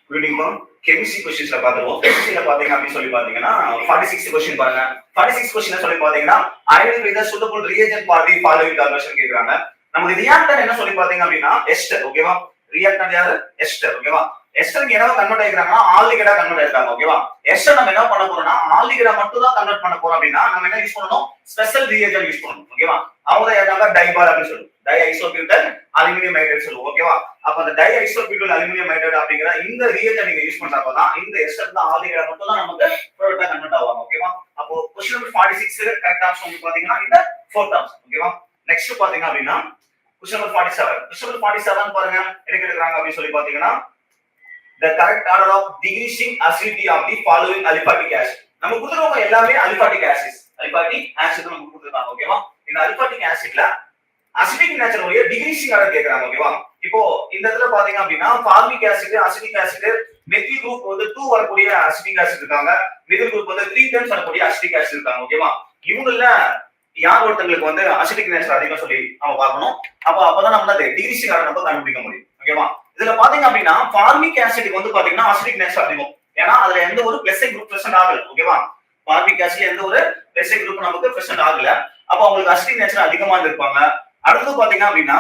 குடிநீக்கம் chemistry கொஸ்டின்ஸ்ல பாத்துருவோம். கெமிஸ்ட்ரியில பாத்தீங்க அப்படின்னு சொல்லி பாத்தீங்கன்னா 46 கொஸ்டின் பாருங்க. 46 கொஸ்டின் சொல்லி பாத்தீங்கன்னா identify the suitable reagent for the following calculation கேக்குறாங்க. நமக்கு ரியாக்டன்ட் என்ன சொல்லி பாத்தீங்க அப்படின்னா எஸ்டர். ஓகேவா? ரியாக்டன்ட் யாரு? எஸ்டர். ஓகேவா? எஸ்டருக்கு என்ன கன்வெர்ட் ஆயிக்கிறாங்கன்னா ஆல்டிகைடா கன்வெர்ட் ஆயிருக்காங்க. ஓகேவா? எஸ்டர் நம்ம என்ன பண்ண போறோம்னா ஆல்டிகைடா மட்டும் தான் கன்வெர்ட் பண்ண போறோம் அப்படின்னா நம்ம என்ன யூஸ் பண்ணனும்? ஸ்பெஷல் ரியேஜென்ட் யூஸ் பண்ணனும். ஓகேவா? அவங்க ஏதாவது டைபால் அப்படின்னு சொல்லுவோம். டை ஐசோபியூட்டல் அலுமினியம் ஹைட்ரைடு சொல்லுவோம். ஓகேவா? அப்ப அந்த டை ஐசோபியூட்டல் அலுமினியம் ஹைட்ரைடு அப்படிங்கிற இந்த ரியேஜென்ட் நீங்க யூஸ் பண்றப்பதான் இந்த எஸ்டர் தான் ஆல்டிகைடா மட்டும் தான் நமக்கு ப்ராடக்ட்டா கன்வெர்ட் ஆவாங்க. ஓகேவா? அப்போ क्वेश्चन நம்பர் 46 கரெக்ட் ஆப்ஷன் வந்து பாத்தீங்கன்னா இந்த 4th ஆப்ஷன். ஓகேவா? நெக்ஸ்ட் பாத்தீங்க அப்படின்னா क्वेश्चन நம்பர் 47. क्वेश्चन நம்பர் 47 பாருங்க என்ன கேக்குறாங்க அப்படி சொல்லி பாத்தீங்கன்னா the correct order of decreasing acidity of the following aliphatic acid. நம்ம கொடுத்திருக்க எல்லாமே aliphatic acids. aliphatic acid நம்ம கொடுத்திருக்காங்க. ஓகேவா? இந்த aliphatic acidல அசிடிக் நேச்சர் உடைய டிகிரீசிங் ஆர்டர் கேக்குறாங்க. ஓகேவா? இப்போ இந்த இடத்துல பாத்தீங்க அப்படின்னா formic acid, acidic acid, methyl group வந்து 2 வரக்கூடிய அசிடிக் ஆசிட் இருக்காங்க. மெத்தில் குரூப் வந்து 3 டைம்ஸ் வரக்கூடிய அசிடிக் ஆசிட் இருக்காங்க. ஓகேவா? இவங்கள யார் ஒருத்தங்களுக்கு வந்து அசிடிக் நேச்சர் அதிகம் சொல்லி நம்ம பார்க்கணும். அப்பதான் நம்ம அந்த டிகிரீசிங் ஆர்டர் நம்ம கண்டுபிடிக்க முடியும். ஓகேவா? இதுல பாத்தீங்க அப்படின்னா ஃபார்மிக் ஆசிட் வந்து பாத்தீங்கன்னா அசிடிக் நேச்சர் அதிகம். ஏன்னா அதுல எந்த ஒரு பிளஸ் குரூப் பிரசன்ட் ஆகல. ஓகேவா? ஃபார்மிக் ஆசிட்ல எந்த ஒரு பிளஸ் குரூப் நமக்கு பிரசன்ட் ஆகல. அப்ப அவங்களுக்கு அசிடிக் நேச்சர் அதிகமா இருப்பாங்க. அடுத்து பாத்தீங்க அப்படின்னா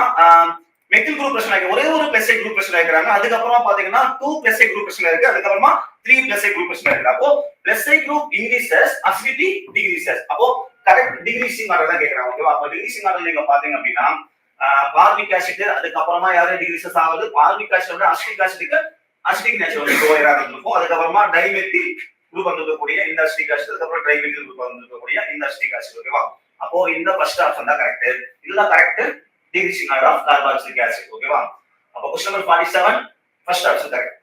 மெத்தில் குரூப் பிரச்சனை ஒரே ஒரு பிளஸ் குரூப் பிரச்சனை இருக்கிறாங்க. அதுக்கப்புறமா பாத்தீங்கன்னா 2 பிளஸ் குரூப் பிரச்சனை இருக்கு. அதுக்கப்புறமா 3 பிளஸ் குரூப் பிரச்சனை இருக்கு. அப்போ plus group increases, acidity decreases. அப்போ கரெக்ட் டிக்ரீசிங் ஆர்டர் தான் கேக்குறாங்க. ஓகேவா? அப்ப டிக்ரீசிங் ஆர்டர் நீங்க பாத்தீங்க அப்படின்னா ஃபார்மிக் ஆசிட் அதுக்கப்புறமா யாரு டிக்ரீசஸ் ஆகுது? ஃபார்மிக் ஆசிடோட அசிடிக் ஆசிட்க்கு அசிடிக் நேச்சர் வந்து லோயரா இருக்கும். அதுக்கப்புறமா டைமெத்தில் குரூப் வந்துக்கூடிய இந்த அசிடிக் ஆசிட், அதுக்கப்புறம் டைமெத்தில் குரூப் வந்துக்கூடிய இந்த அசிடிக் ஆசிட். ஓகேவா? அப்போ இந்த ஃபர்ஸ்ட் ஆப்ஷன் தான் கரெக்ட். இதுதான் correct decreasing order of carboxylic acid. ஓகேவா? அப்போ question number 47 first option correct.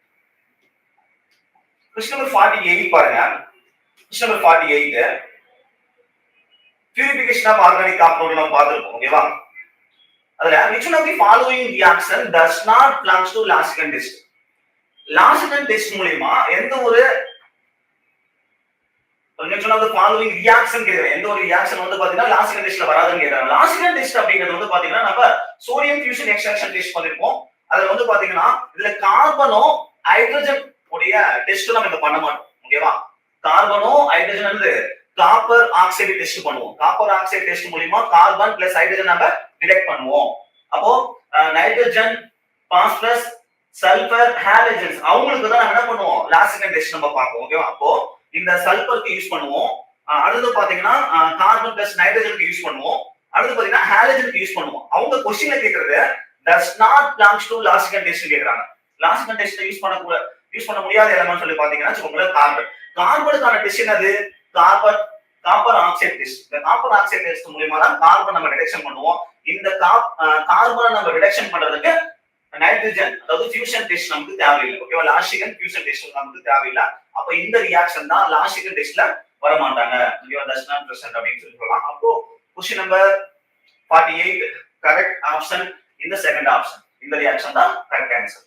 Question number 48 பாருங்க. Question number 48 purification of organic compound நம்ம பார்த்திருக்கோம். ஓகேவா? அதுல which one of the following reaction does not belongs to Lassigan test? Lassigan test மூலமா எந்த ஒரு which one of the following reaction கேக்குறேன். எந்த ஒரு ரியாக்ஷன் வந்து பாத்தீங்கன்னா லாசிகன் டெஸ்ட்ல வராதுன்னு கேக்குறாங்க. லாசிகன் டெஸ்ட் அப்படிங்கிறது வந்து பாத்தீங்கன்னா நம்ம சோடியம் ஃபியூஷன் எக்ஸ்ட்ராக்ஷன் டெஸ்ட் பண்ணிருப்போம். அதுல வந்து பாத்தீங்கன்னா இதுல கார்பனோ ஹைட்ரஜன் உடைய டெஸ்ட் நம்ம இங்க பண்ண மாட்டோம். ஓகேவா? கார்பனோ ஹைட்ரஜன் வந்து காப்பர் ஆக்சைடு டெஸ்ட் பண்ணுவோம். காப்பர் ஆக்சைடு டெஸ்ட் மூலமா கார்பன் பிளஸ் ஹைட்ரஜன் நம்ம டிடெக்ட் பண்ணுவோம். அப்போ நைட்ரஜன், பாஸ்பரஸ், சல்பர், ஹாலஜன்ஸ் அவங்களுக்கு தான் நம்ம என்ன பண்ணுவோம்? லாசிகன் டெஸ்ட் நம்ம பார்ப்போம். ஓகேவா? அப்போ இந்த சல்பருக்கு யூஸ் பண்ணுவோம். அடுத்து பாத்தீங்கன்னா கார்பன் பிளஸ் நைட்ரஜனுக்கு யூஸ் பண்ணுவோம். அடுத்து பாத்தீங்கன்னா ஹாலஜனுக்கு யூஸ் பண்ணுவோம். அவங்க क्वेश्चनல கேக்குறது does not belongs to Lassaigne test கேக்குறாங்க. லாசிகன் டெஸ்ட் யூஸ் பண்ண முடியாத எலிமெண்ட் சொல்லி பாத்தீங்கன்னா சொல்லுங்க கார்பன். கார்பனுக்கான டெஸ்ட் என்னது? Copper oxide test. இந்த காப்பர் ஆக்சைடு டெஸ்ட் மூலமா தான் கார்பன் நம்ம டிடெக்ஷன் பண்ணுவோம். இந்த கார்பனை நம்ம டிடெக்ஷன் பண்றதுக்கு நைட்ரஜன் அதாவது ஃபியூஷன் டெஸ்ட் நமக்கு தேவையில்லை. ஓகேவா? லாசிகன் ஃபியூஷன் டெஸ்ட் நமக்கு தேவையில்லை. அப்ப இந்த ரியாக்ஷன் தான் லாசிகன் டெஸ்ட்ல வர மாட்டாங்க. ஓகேவா? தட்ஸ் நாட் பிரசன்ட் அப்படினு சொல்லலாம். அப்போ क्वेश्चन நம்பர் 48 கரெக்ட் ஆப்ஷன் இந்த செகண்ட் ஆப்ஷன். இந்த ரியாக்ஷன் தான் கரெக்ட் ஆன்சர்.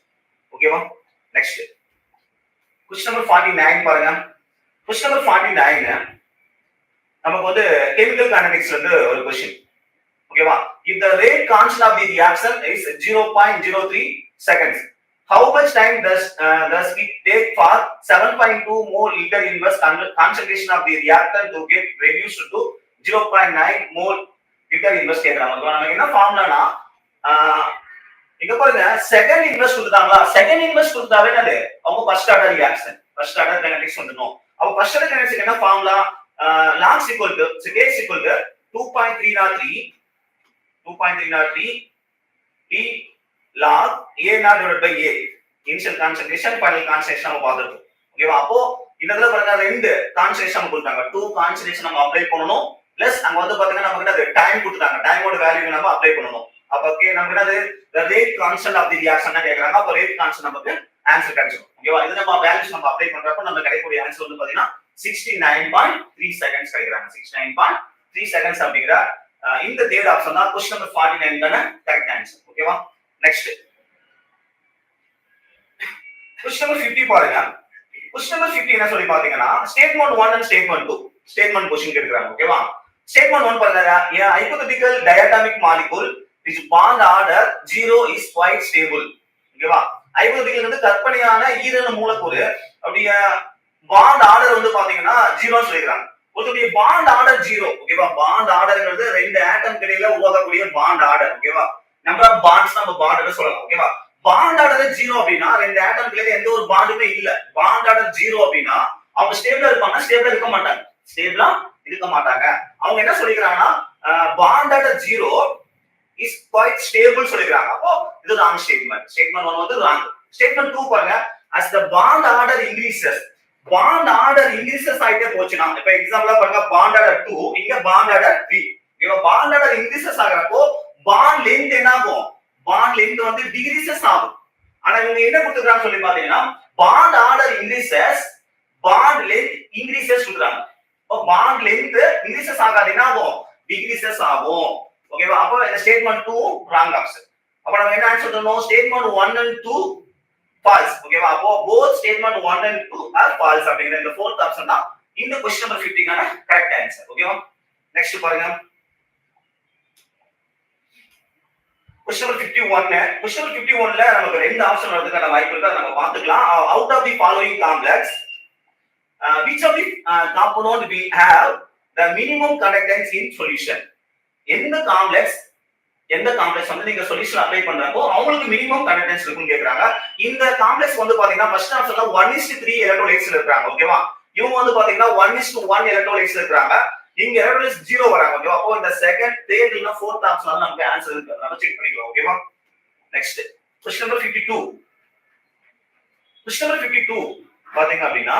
ஓகேவா? நெக்ஸ்ட் क्वेश्चन நம்பர் 49 பாருங்க. क्वेश्चन நம்பர் 49 நமக்கு வந்து கெமிக்கல் கைனடிக்ஸ்ல இருந்து ஒரு क्वेश्चन. ஓகேவா? if the rate constant of the reaction is 0.03 seconds, how much time does it take for 7.2 mole liter inverse concentration of the reactant to get reduced to 0.9 mole liter inverse கேக்குறாங்க. நமக்கு என்ன ஃபார்முலானா இங்க பாருங்க second inverse கொடுத்தாங்களா? Second inverse கொடுத்தாவே அது அவங்க first order reaction, first order kinetics வந்துரும். அப்ப ஃபர்ஸ்ட் ஆர்டர் கைனடிக்ஸ் என்ன formula? log equal to K is equal to 2.303 E log A naught divided by A. Initial concentration, final concentration நம்ம பார்த்துட்டோம். ஓகேவா? அப்போ இதெல்லாம் பாருங்க ரெண்டு கான்சன்ட்ரேஷன் கொடுத்தாங்க. 2 கான்சன்ட்ரேஷன் நம்ம அப்ளை பண்ணனும். பிளஸ் அங்க வந்து பாத்தீங்கன்னா நமக்கு என்ன டைம் கொடுத்தாங்க. டைமோட வேல்யூ நம்ம அப்ளை பண்ணனும். அப்ப நமக்கு என்னது the rate constant of the reaction னா கேக்குறாங்க. அப்ப rate constant நமக்கு ஆன்சர் கிடைச்சிடும். ஓகேவா? இது நம்ம வேல்யூஸ் நம்ம அப்ளை பண்றப்ப நமக்கு கிடைக்கக்கூடிய ஆன்சர் வந்து பாத்தீங்கன்னா 69.3 செகண்ட்ஸ் கிடைக்குறாங்க. 69.3 செகண்ட்ஸ் அப்படிங்கற இந்த தேர்ட் ஆப்ஷன் தான் क्वेश्चन நம்பர் 49 தான கரெக்ட் ஆன்சர். ஓகேவா? நெக்ஸ்ட் क्वेश्चन நம்பர் 50 பாருங்க. क्वेश्चन நம்பர் 50 என்ன சொல்லி பாத்தீங்கன்னா statement 1 and statement 2 statement question கேக்குறாங்க. ஓகேவா? ஸ்டேட்மென்ட் 1 பாருங்க. a hypothetical diatomic molecule which bond order 0 is quite stable. ஓகேவா? 50 கற்பனையான ஈரணு மூலக்கூறு அப்படிய பாண்ட் ஆர்டர் வந்து பாத்தீங்கன்னா 0 சொல்லிக்கிறாங்க. ஒருத்தருடைய பாண்ட் ஆர்டர் 0. ஓகேவா? பாண்ட் ஆர்டர்ங்கிறது ரெண்டு ஆட்டம் இடையில உருவாக்கக்கூடிய பாண்ட் ஆர்டர். ஓகேவா? நம்பர் ஆஃப் பாண்ட்ஸ் நம்ம பாண்ட் சொல்லலாம். ஓகேவா? பாண்ட் ஆர்டர் 0 அப்படின்னா ரெண்டு ஆட்டம் இடையில எந்த ஒரு பாண்டுமே இல்ல. பாண்ட் ஆர்டர் 0 அப்படின்னா அவங்க ஸ்டேபிளா இருப்பாங்க, ஸ்டேபிளா இருக்க மாட்டாங்க. ஸ்டேபிளா இருக்க மாட்டாங்க. அவங்க என்ன சொல்லிக்கிறாங்கன்னா bond order 0 is quite stable சொல்லிக்கிறாங்க. அப்போ இது ராங் ஸ்டேட்மெண்ட். ஸ்டேட்மெண்ட் 1 வந்து ராங். ஸ்டேட்மெண்ட் 2 பாருங்க. as the bond order increases, bond order increases ஆயிட்டே போச்சுனா, இப்ப எக்ஸாம்பிளா பாருங்க bond order 2, இங்க bond order 3. இங்க bond order increases ஆகறப்போ bond length என்ன ஆகும்? bond length வந்து decreases ஆகும். ஆனா இவங்க என்ன கொடுத்துக்கறாங்க சொல்லி பாத்தீங்கன்னா bond order increases, bond length increases சொல்றாங்க. அப்ப bond length increases ஆகாது, என்ன ஆகும்? decreases ஆகும். ஓகேவா? அப்ப இந்த ஸ்டேட்மெண்ட் 2 wrong ஆப்ஷன். அப்ப நம்ம என்ன ஆன்சர் பண்ணனும்? Statement 1 and 2 false. ஓகேவா? அப்போ both statement 1 and 2 are false அப்படிங்கற இந்த fourth ஆப்ஷன் தான் இந்த क्वेश्चन நம்பர் 50 கான கரெக்ட் ஆன்சர். ஓகேவா? நெக்ஸ்ட் பாருங்க. Question number 51. क्वेश्चन நம்பர் 51ல நமக்கு ரெண்டு ஆப்ஷன் வரதுக்கான வாய்ப்பு இருக்கு, அத நம்ம பார்த்துக்கலாம். out of the following complex which of the component will have the minimum conductance in solution? எந்த காம்ப்ளெக்ஸ் வந்து நீங்க சொல்யூஷன் அப்ளை பண்றப்போ அவங்களுக்கு மினிமம் கண்டக்டன்ஸ் இருக்குன்னு கேக்குறாங்க. இந்த காம்ப்ளெக்ஸ் வந்து பாத்தீங்கன்னா ஃபர்ஸ்ட் ஆப்ஷன்ல 1:3 எலக்ட்ரோலைட்ஸ்ல இருக்காங்க. ஓகேவா? இவங்க வந்து பாத்தீங்கன்னா 1:1 எலக்ட்ரோலைட்ஸ்ல இருக்காங்க. இங்க எலக்ட்ரோலைட்ஸ் 0 வராங்க. ஓகேவா? அப்போ இந்த செகண்ட், தேர்ட் இல்ல ஃபோர்த் ஆப்ஷன்ல நமக்கு ஆன்சர் இருக்கு. நம்ம செக் பண்ணிக்கலாம். ஓகேவா? Next question number 52. Question number 52 பாத்தீங்க அப்படினா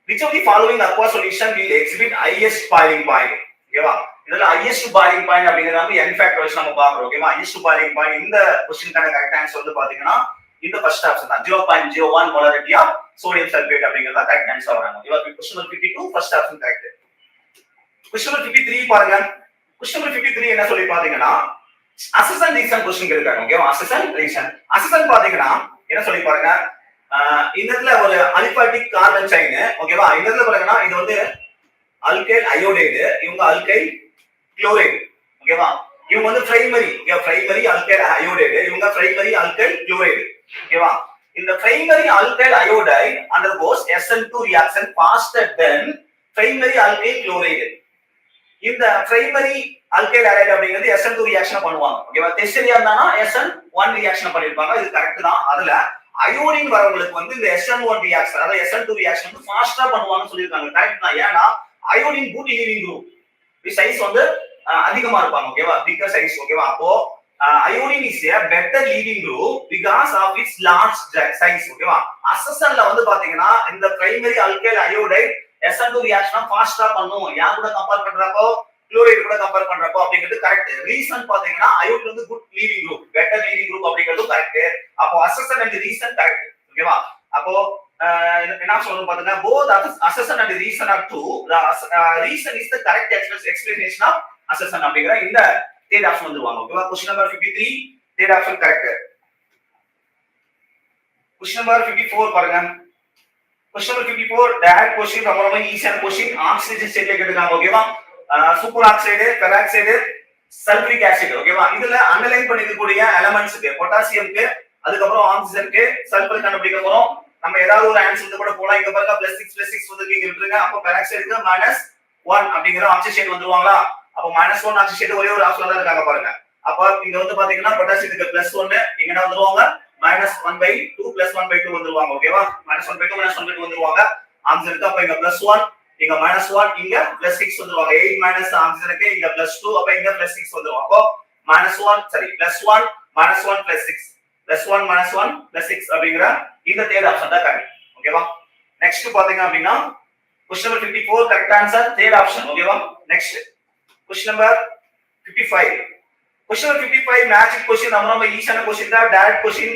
which of the following aqua solution will exhibit highest boiling point? ஓகேவா? இதல highest boiling point அப்படிங்கறது n factors நம்ம பாக்குறோம். ஓகேவா? highest boiling point இந்த क्वेश्चनக்கான கரெக்ட் ஆன்சர் வந்து பாத்தீங்கன்னா இந்த ஃபர்ஸ்ட் ஆப்ஷன் தான். 0.01 molarity of sodium sulfate அப்படிங்கறது கரெக்ட் ஆன்சர் வராங்க. ஓகேவா? Question number 52 first option correct. Question number 53 பாருங்க. क्वेश्चन நம்பர் 53 என்ன சொல்லி பாத்தீங்கன்னா அசெஷன் ரீசன் क्वेश्चन கேக்குறாங்க. ஓகேவா? Assertion reason. அசெஷன் பாத்தீங்கன்னா என்ன சொல்லி பாருங்க. இந்த இடத்துல ஒரு அலிபாட்டிக் கார்பன் செயின். ஓகேவா? இந்த இடத்துல பாருங்கன்னா இது வந்து அல்கைல் அயோடைடு, இவங்க அல்கைல் குளோரைடு. ஓகேவா? இவங்க வந்து பிரைமரி அல்கைல் அயோடைடு, இவங்க பிரைமரி அல்கைல் குளோரைடு. ஓகேவா? இந்த primary alkyl iodide undergoes SN2 reaction faster than primary alkyl chloride. இந்த பிரைமரி அல்கைல் அயோடைடு அப்படிங்கிறது SN2 ரியாக்ஷன் பண்ணுவாங்க. ஓகேவா? டெர்ஷியரியா இருந்தானா SN1 ரியாக்ஷன் பண்ணிருப்பாங்க. இது கரெக்ட் தான். அதுல அயோடின் வரவங்களுக்கு வந்து இந்த SN1 ரியாக்ஷன், அதாவது SN2 ரியாக்ஷன் வந்து ஃபாஸ்டா பண்ணுவாங்கன்னு சொல்லிருக்காங்க. கரெக்ட் தான். ஏன்னா iodine good leaving group, size வந்து அதிகமா இருப்பாங்க. ஓகேவா? Bigger size. ஓகேவா? அப்போ iodine is a better leaving group because of its large size. ஓகேவா? அசெஷன்ல வந்து பாத்தீங்கன்னா இந்த primary alkyl iodide SN2 reaction ஃபாஸ்டா பண்ணும். யார் கூட கம்பேர் பண்றப்போ? குளோரைடு கூட கம்பேர் பண்றப்போ அப்படிங்கிறது கரெக்ட். ரீசன் பாத்தீங்கன்னா அயோடின் வந்து good leaving group, better leaving group அப்படிங்கிறது கரெக்ட். அப்போ அசெஷன் அண்ட் ரீசன் கரெக்ட். ஓகேவா? அப்போ என்ன சொல்லணும் பாத்தீங்கன்னா both assertion and reason are true. The reason is the correct explanation of assertion அப்படிங்கற இந்த தேர்ட் ஆப்ஷன் வந்துருவாங்க. ஓகேவா? Question number 53 third option correct. Question number 54 பாருங்க. क्वेश्चन நம்பர் 54 டைரக்ட் क्वेश्चन ரொம்ப ஈஸியான क्वेश्चन. ஆக்சிஜன் ஸ்டேட்ல கேட்டிருக்காங்க. ஓகேவா? Super oxide, peroxide, sulphuric acid. ஓகேவா? இதுல அண்டர்லைன் பண்ணிருக்கக்கூடிய எலிமெண்ட்ஸ்க்கு பொட்டாசியம்க்கு, அதுக்கு அப்புறம் ஆக்சிஜனுக்கு, சல்ஃபர் கண்டுபிடிக்க போறோம். நம்ம ஏதாவது ஒரு ஆன்சர் கூட போலாம். இங்க பாருங்க +6 வந்து இங்க விட்டுருங்க. அப்ப பெராக்சைடுக்கு -1 அப்படிங்கற ஆக்சிஜன் வந்துருவாங்களா? அப்ப -1 ஆக்சிஜன் ஒரே ஒரு ஆப்ஷன்ல தான் இருக்காங்க பாருங்க. அப்ப இங்க வந்து பாத்தீங்கன்னா பொட்டாசியத்துக்கு +1, இங்க என்ன வந்துருவாங்க? -1/2 +1/2 வந்துருவாங்க. ஓகேவா? -1/2 வந்துருவாங்க. ஆக்சிஜனுக்கு அப்ப இங்க +1, இங்க -1, இங்க +6 வந்துருவாங்க. 8 ஆக்சிஜனுக்கு இங்க +2, அப்ப இங்க +6 வந்துரும். அப்போ -1 சரி +1 -1 +6 +1 -1 +6 அப்படிங்கற இந்த தேர்ட் ஆப்ஷன் தான் கரெக்ட். ஓகேவா? நெக்ஸ்ட் பாத்தீங்க அப்படினா question number 54 correct answer third option. ஓகேவா? Next question number 55. Question number 55 magic question நம்ம ஈஸியான क्वेश्चन தான். டைரக்ட் क्वेश्चन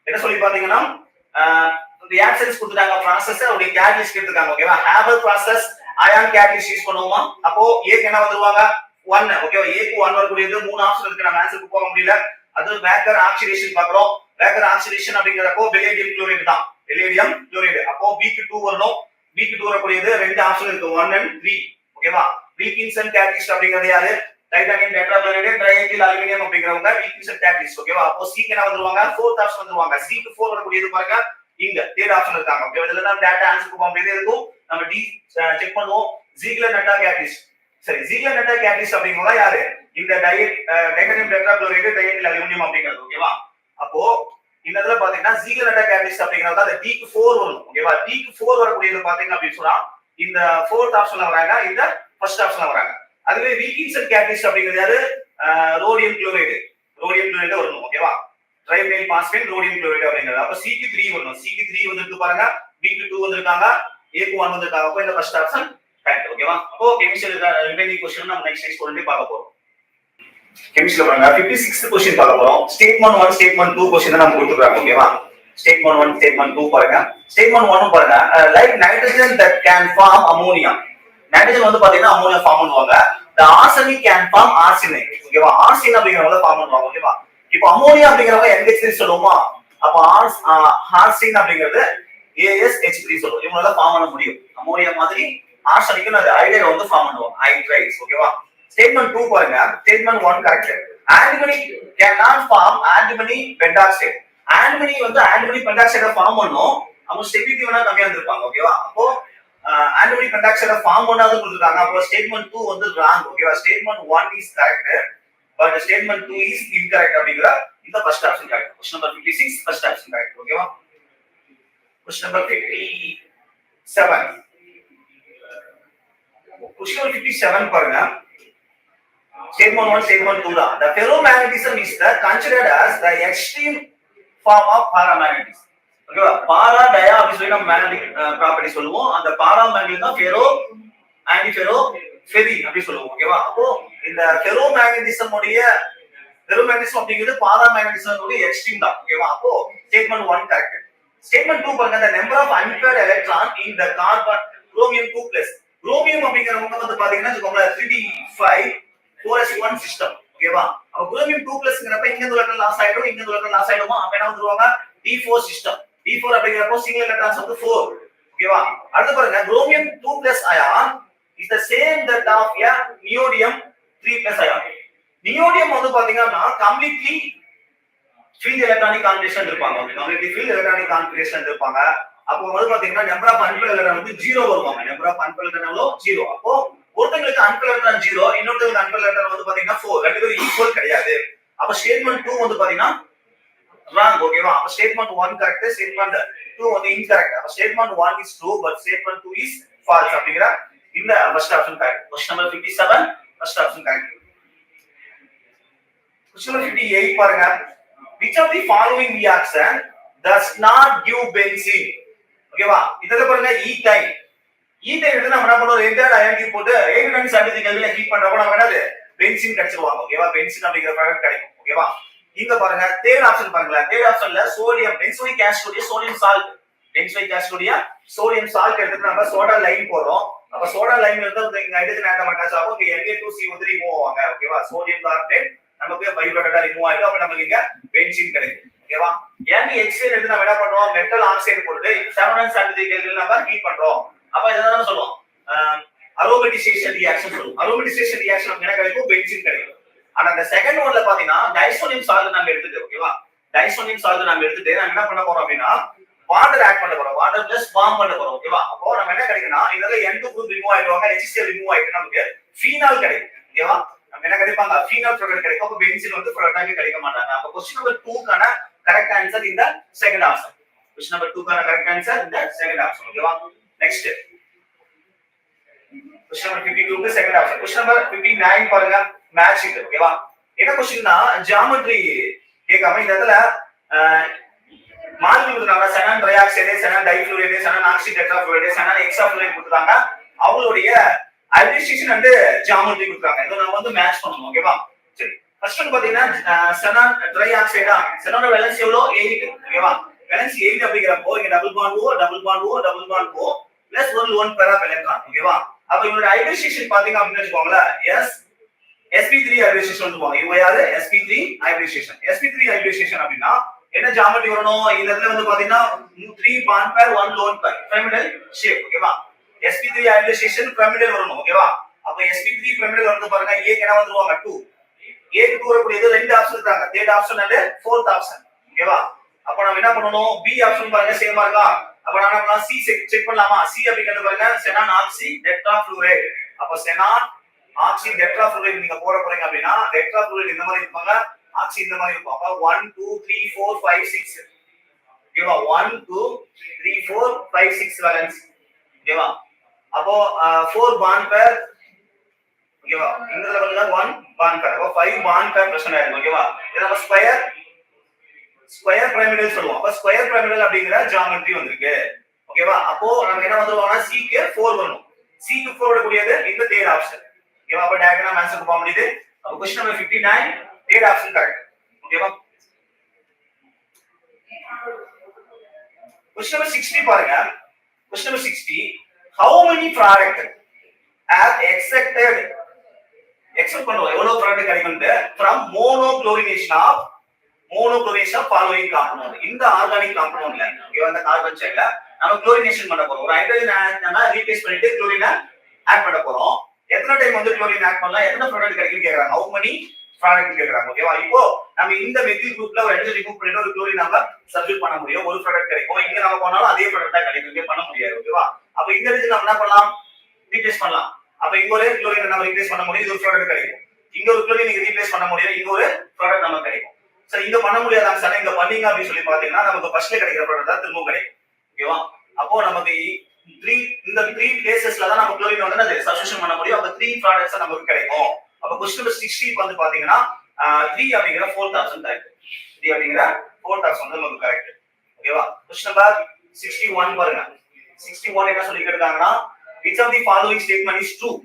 என்ன சொல்லி பாத்தீங்கன்னா ரியாக்ஷன்ஸ் கொடுத்துட்டாங்க, process ஓட கேட்டலிஸ்ட் கேட்டிருக்காங்க. ஓகேவா? Haber process iron catalyst use பண்ணுவோமா? அப்போ ஏக்கு என்ன வந்துருவாங்க? 1. ஓகேவா? ஏக்கு 1 வரக்கூடியது மூணு ஆப்ஷன் இருக்கு. நம்ம ஆன்சருக்கு போக முடியல. அது வேக்கர் ஆக்சிடேஷன் பார்க்கிறோம். வேக்கர் ஆக்சிடேஷன் அப்படிங்கறப்போ வெலேடியம் குளோரைடு தான். வெலேடியம் குளோரைடு. அப்போ Bக்கு 2 வரணும். Bக்கு 2 வரக்கூடியது ரெண்டு ஆப்ஷன் இருக்கு, 1 and 3. ஓகேவா? வில்கின்சன் கேட்டலிஸ்ட் அப்படிங்கிறது யாரு? டைட்டானியம் டெட்ராக்ளோரைடு ட்ரைஎத்தில் அலுமினியம் அப்படிங்கிறவங்க வீக்னிசன் கேட்டலிஸ்ட் ஓகேவா. அப்போ சிக்கு என்ன வந்துருவாங்க, ஃபோர்த் ஆப்ஷன் வந்துருவாங்க. சிக்கு 4 வரக்கூடியது பாருங்க இங்க தேர்ட் ஆப்ஷன் இருக்காங்க. ஓகே, இதுல தான் டேட்டா ஆன்சர் போக அப்படியே இருக்கும். நம்ம டி செக் பண்ணுவோம். ஜீக்லர் நட்டா கேட்டலிஸ்ட், சரி ஜீக்லர் நட்டா கேட்டலிஸ்ட் அப்படிங்கறவங்க யாரு, இந்த டைட்டானியம் டெட்ராக்ளோரைடு ட்ரைஎத்தில் அலுமினியம் அப்படிங்கிறது ஓகேவா. அப்போ இந்த இடத்துல பாத்தீங்கன்னா ஜீக்லர் நட்டா கேட்டலிஸ்ட் அப்படிங்கறது அந்த டிக்கு 4 வரும் ஓகேவா. டிக்கு 4 வரக்கூடியது பாத்தீங்க அப்படின்னு சொன்னா இந்த ஃபோர்த் ஆப்ஷன்ல வராங்க, இந்த ஃபர்ஸ்ட் ஆப்ஷன்ல வராங்க. அதுவே வீக்கின்சன் கேட்டலிஸ்ட் அப்படிங்கிறது யாரு, ரோடியம் குளோரைடு வரணும் ஓகேவா. ட்ரைமைல் பாஸ்பேட் ரோடியம் குளோரைடு அப்படிங்கிறது. அப்ப சிக்கு 3 வரணும். சிக்கு 3 வந்திருக்கு பாருங்க, பிக்கு 2 வந்திருக்காங்க, ஏக்கு 1 வந்திருக்காங்க. அப்போ இந்த ஃபர்ஸ்ட் ஆப்ஷன் கரெக்ட் ஓகேவா. அப்போ கெமிஸ்ட்ரி ரிமைனிங் क्वेश्चन நம்ம நெக்ஸ்ட் ஸ்டூடெண்டே பார்க்க போறோம். கெமிஸ்ட்ரில பாருங்க 56th क्वेश्चन பார்க்க போறோம். ஸ்டேட்மென்ட் 1 ஸ்டேட்மென்ட் 2 क्वेश्चन தான் நம்ம கொடுத்துறாங்க ஓகேவா. ஸ்டேட்மென்ட் 1 ஸ்டேட்மென்ட் 2 பாருங்க. ஸ்டேட்மென்ட் 1 பாருங்க, like nitrogen that can form ammonia. Nitrogen வந்து பாத்தீங்கன்னா அமோனியா ஃபார்ம் பண்ணுவாங்க. the arsenic can form arsenic ஓகேவா. ஆர்சின் அப்படிங்கறவங்க ஃபார்ம் பண்ணுவாங்க ஓகேவா. இப்போ அமோனியா அப்படிங்கறவங்க NH3 சொல்லுவோமா, அப்ப ஆர்சின் அப்படிங்கிறது AsH3 சொல்லுவோம். இவங்களால ஃபார்ம் பண்ண முடியும். அமோனியா மாதிரி ஆர்சனிக் அந்த ஐடைட வந்து ஃபார்ம் பண்ணுவாங்க, ஹைட்ரைட்ஸ் ஓகேவா. ஸ்டேட்மென்ட் 2 பாருங்க, statement 1 correct. antimony cannot form antimony pentoxide. antimony வந்து antimony pentoxide ஃபார்ம் பண்ணும். அவங்க ஸ்டெபிலிட்டி வேணா கம்மியா இருந்திருப்பாங்க ஓகேவா. அப்போ antimony pentoxide ஃபார்ம் பண்ணாத கொடுத்திருக்காங்க. அப்போ ஸ்டேட்மென்ட் 2 வந்து ராங் ஓகேவா. Statement 1 is correct but statement 2 is incorrect அப்படிங்கற இந்த first option correct. Question number 56 first option correct ஓகேவா. क्वेश्चन நம்பர் 57, क्वेश्चन 57 பாருங்க. Statement 1 statement 2 தான். The ferromagnetism is considered as the extreme form of paramagnetism. ஓகேவா. பாரா டயா அப்படி சொல்லி நம்ம மேக்னெட்டிக் ப்ராப்பர்ட்டி சொல்லுவோம். அந்த பாராமேக்னெட் தான் ஃபெரோ ஆன்டி ஃபெரோ ஃபெரி அப்படி சொல்லுவோம் ஓகேவா. அப்போ இந்த ஃபெரோமேக்னெட்டிசம் அப்படிங்கிறது பாராமேக்னெட்டிசம் உடைய எக்ஸ்ட்ரீம் தான் ஓகேவா. அப்போ ஸ்டேட்மென்ட் 1 கரெக்ட். ஸ்டேட்மென்ட் 2 பாருங்க, the number of unpaired electron in the carbon chromium 2+. Chromium அப்படிங்கறவங்க வந்து பாத்தீங்கன்னா 3d5 4s1 சிஸ்டம் ஓகேவா. அப்ப குரோமியம் 2+ங்கறப்ப இங்க எலக்ட்ரான் லாஸ் ஆயிடும், இங்க எலக்ட்ரான் லாஸ் ஆயிடுமா. அப்ப என்ன வந்துருவாங்க, d4 system. d4 அப்படிங்கறப்போ single electrons வந்து 4 ஓகேவா. அடுத்து பாருங்க, chromium 2+ ion is the same that of a neodymium 3+ ion. Neodymium வந்து பாத்தீங்கன்னா கம்ப்ளீட்லி ஃபீல்ட் எலக்ட்ரானிக் கான்ஃபிகரேஷன் இருப்பாங்க. கம்ப்ளீட்லி ஃபீல்ட் எலக்ட்ரானிக் கான்ஃபிகரேஷன் இருப்பாங்க. அப்போ வந்து பாத்தீங்கன்னா நம்பர் ஆஃப் அன்பேர்ட் எலக்ட்ரான் வந்து 0 வருவாங்க. Number of unpaired electron 0. அப்போ ஒருத்தங்களுக்கு அன்பேர்ட் எலக்ட்ரான் 0, இன்னொருத்தங்களுக்கு அன்பேர்ட் எலக்ட்ரான் வந்து பாத்தீங்கன்னா 4. ரெண்டு பேரும் ஈக்குவல் கிடையாது. அப்ப ஸ்டேட்மென்ட் 2 வந்து பாத்தீங்கன்னா ராங் ஓகேவா. அப்ப ஸ்டேட்மென்ட் 1 கரெக்ட், ஸ்டேட்மென்ட் 2 வந்து இன்கரெக்ட். அப்ப statement 1 is true but statement 2 is false அப்படிங்கற இந்த first option correct. Question number 57 first option correct. Question number 58 பாருங்க, which of the following reaction does not give benzene ஓகேவா. இதல பாருங்க ஈத்தைன் எடுத்து நம்ம என்ன பண்ணுவோம், ரெண்டாவது அயன் போட்டு 870 கெல்வின்ல ஹீட் பண்றப்ப நம்ம என்னது பென்சீன் கிடைச்சிடுவாங்க ஓகேவா. பென்சீன் அப்படிங்கிற ப்ராடக்ட் கிடைக்கும் ஓகேவா. இங்க பாருங்க தேர்ட் ஆப்ஷன் பாருங்க. தேர்ட் ஆப்ஷன்ல sodium benzoic acid sodium salt, benzoic acid sodium salt எடுத்து நம்ம சோடா லைம் போறோம். அப்ப சோடா லைம்ல இருந்து இங்க ஹைட்ரஜன் ஆட்டம் அட்டாச் ஆகும், இங்க Na2CO3 ரிமூவ் ஆவாங்க ஓகேவா. சோடியம் கார்பனேட் நமக்கு பை ப்ராடக்ட்டா ரிமூவ் ஆயிடும். அப்ப நமக்கு இங்க பென்சீன் கிடைக்கும் ஓகேவா. NHCl எடுத்து நம்ம என்ன பண்றோம், மெட்டல் ஆக்சைடு போட்டு 770 கெல்வின்ல நம்ம ஹீட் பண்றோம். அப்ப இதெல்லாம் சொல்லுவோம் அரோமேட்டிசேஷன் ரியாக்ஷன் சொல்லுவோம். அரோமேட்டிசேஷன் ரியாக்ஷன் நமக்கு என்ன கிடைக்கும், பென்சீன் கிடைக்கும். ஆனா அந்த செகண்ட் ஒன்ல பாத்தீங்கன்னா டைசோனியம் சால்ட் நாம எடுத்துட்டு ஓகேவா. டைசோனியம் சால்ட் நாம எடுத்துட்டு நம்ம என்ன பண்ண போறோம் அப்படின்னா வாட்டர் ஆட் பண்ண போறோம். வாட்டர் பிளஸ் ஃபார்ம் பண்ண போறோம் ஓகேவா. அப்போ நம்ம என்ன கிடைக்கும்னா இதெல்லாம் N2 குரூப் ரிமூவ் ஆயிடுவாங்க, HCl ரிமூவ் ஆயிட்டு நமக்கு ஃபீனால் கிடைக்கும் ஓகேவா. நம்ம என்ன கிடைப்பாங்க, ஃபீனால் ப்ராடக்ட் கிடைக்கும். அப்ப பென்சீன் வந்து ப்ராடக்ட்டா கிடைக்க மாட்டாங்க. அப்ப क्वेश्चन நம்பர் 2 கான கரெக்ட் ஆன்சர் இந்த செகண்ட் ஆப்ஷன். क्वेश्चन நம்பர் 2 கான கரெக்ட் ஆன்சர் இந்த செகண்ட் ஆப்ஷன் ஓகேவா. நெக்ஸ்ட் क्वेश्चन நம்பர் 52 க்கு செகண்ட் ஆப்ஷன். क्वेश्चन நம்பர் 59 பாருங்க, மேட்ச் இட் ஓகேவா. என்ன क्वेश्चनனா ஜியோமெட்ரி கேட்காம இந்த இடத்துல மாலிக்யூல் கொடுத்தாங்க. Xenon trioxide, xenon difluoride, xenon oxytetrafluoride, xenon hexafluoride கொடுத்தாங்க. அவங்களுடைய அயனைசேஷன் அண்ட் ஜியோமெட்ரி கொடுத்தாங்க. இத நாம வந்து மேட்ச் பண்ணனும் ஓகேவா. சரி, ஃபர்ஸ்ட் வந்து பாத்தீங்கன்னா செனான் ட்ரை ஆக்சைடா, செனானோட வேலன்ஸ் எவ்வளவு 8 ஓகேவா. வேலன்ஸ் 8 அப்படிங்கறப்போ இங்க டபுள் பாண்ட் O பிளஸ் ஒரு லோன் பேர் ஆஃப் எலக்ட்ரான் ஓகேவா. அப்ப இவரோட ஹைபிரிடைசேஷன் பாத்தீங்க அப்படின்னு வெச்சுக்கோங்களா, sp3 ஹைபிரிடைசேஷன் சொல்லுவாங்க. இவங்க யாரு, sp3 ஹைபிரிடைசேஷன். sp3 ஹைபிரிடைசேஷன் அப்படினா என்ன ஜியோமெட்ரி வரணும், இந்த இடத்துல வந்து பாத்தீங்கன்னா 3 பாண்ட் பேர் 1 லோன் பேர் பிரமிடல் ஷேப் ஓகேவா. sp3 ஹைபிரிடைசேஷன் பிரமிடல் வரணும் ஓகேவா. அப்ப sp3 பிரமிடல் வந்து பாருங்க a என்ன வந்துருவாங்க 2 a க்கு வரக்கூடியது ரெண்டு ஆப்ஷன் இருக்காங்க third option and fourth option ஓகேவா அப்ப நம்ம என்ன பண்ணனும் b ஆப்ஷன் பாருங்க சேமா இருக்கா அப்ப நாம என்ன c செக் பண்ணலாமா c அப்படிங்கறது பாருங்க xenon oxy tetrafluoride அப்ப xenon oxy tetrafluoride நீங்க போட போறீங்க அப்படினா tetrafluoride இந்த மாதிரி இருப்பாங்க oxy இந்த மாதிரி இருக்கும் அப்ப 1 2 3 4 5 6 ஓகேவா 1 2 3 4 5 6 வேலன்ஸ் ஓகேவா அப்போ 4 பாண்ட் பேர் ஓகேவா இந்த லெவல்ல 1 பாண்ட் பேர் அப்ப 5 பாண்ட் பேர் பிரச்சனை ஆயிடும் ஓகேவா இத நம்ம ஸ்கொயர் பிரமிடல் சொல்லுவோம் அப்ப ஸ்கொயர் பிரமிடல் அப்படிங்கற ஜியோமெட்ரி வந்திருக்கு ஓகேவா அப்போ நம்ம என்ன வந்துருவோம்னா c க்கு 4 வரணும் c க்கு 4 வரக்கூடியது இந்த தேர்ட் ஆப்ஷன் ஓகேவா அப்ப டயகோனல் ஆன்சர் ஃபார்ம் பண்ணிட்டு அப்ப question number 59 third option correct ஓகேவா क्वेश्चन नंबर 60 பாருங்க question number 60 how many product have accepted பண்ணுவோம் எவ்வளவு ப்ராடக்ட் கிடைக்கும்னு from monochlorination of following compound இந்த ஆர்கானிக் காம்பவுண்ட்ல இந்த கார்பன் செயின்ல நம்ம குளோரினேஷன் பண்ண போறோம் ஒரு ஹைட்ரஜன் நம்ம ரீப்ளேஸ் பண்ணிட்டு குளோரினை ஆட் பண்ண போறோம் எத்தனை டைம் வந்து குளோரின் ஆட் பண்ணலாம் எத்தனை ப்ராடக்ட் கிடைக்கும்னு கேக்குறாங்க how many ப்ராடக்ட் கேக்குறாங்க ஓகேவா இப்போ நம்ம இந்த மெத்தில் குரூப்ல ஒரு ஹைட்ரஜன் ரிமூவ் பண்ணிட்டு ஒரு குளோரின் நம்ம சப்ஸ்டிட்யூட் பண்ண முடியும் ஒரு ப்ராடக்ட் கிடைக்கும் இங்க நம்ம போனாலும் அதே ப்ராடக்ட் தான் கிடைக்கும் இங்க பண்ண முடியாது ஓகேவா அப்ப இந்த இடத்துல நம்ம என்ன பண்ணலாம் ரீப்ளேஸ் பண்ணலாம் அப்ப இங்க ஒரு குளோரின் நம்ம ரீப்ளேஸ் பண்ண முடியும் இது ஒரு ப்ராடக்ட் கிடைக்கும் இங்க ஒரு குளோரின் நீங்க ரீப்ளேஸ் பண்ண முடியும் இங்க ஒரு ப்ராடக்ட் நமக்கு கிடைக்கும் சரி இங்க பண்ண முடியாத சார் இங்க பண்ணீங்க அப்படி சொல்லி பாத்தீங்கன்னா நமக்கு ஃபர்ஸ்ட்ல கிடைக்கிற ப்ராடக்ட் தான் திரும்ப கிடைக்கும் ஓகேவா அப்போ நமக்கு இந்த 3 பிளேसेसல தான் நம்ம குளோரின் வந்து அது சப்ஸ்டிட்யூஷன் பண்ண முடியும் அப்ப 3 ப்ராடக்ட்ஸ் நமக்கு கிடைக்கும் அப்ப क्वेश्चन நம்பர் 60 வந்து பாத்தீங்கன்னா 3 அப்படிங்கற 4th ஆப்ஷன் கரெக்ட் 3 அப்படிங்கற 4th ஆப்ஷன் வந்து நமக்கு கரெக்ட் ஓகேவா क्वेश्चन நம்பர் 61 பாருங்க 61 என்ன சொல்லிட்டு இருக்காங்கன்னா which of the following statement is true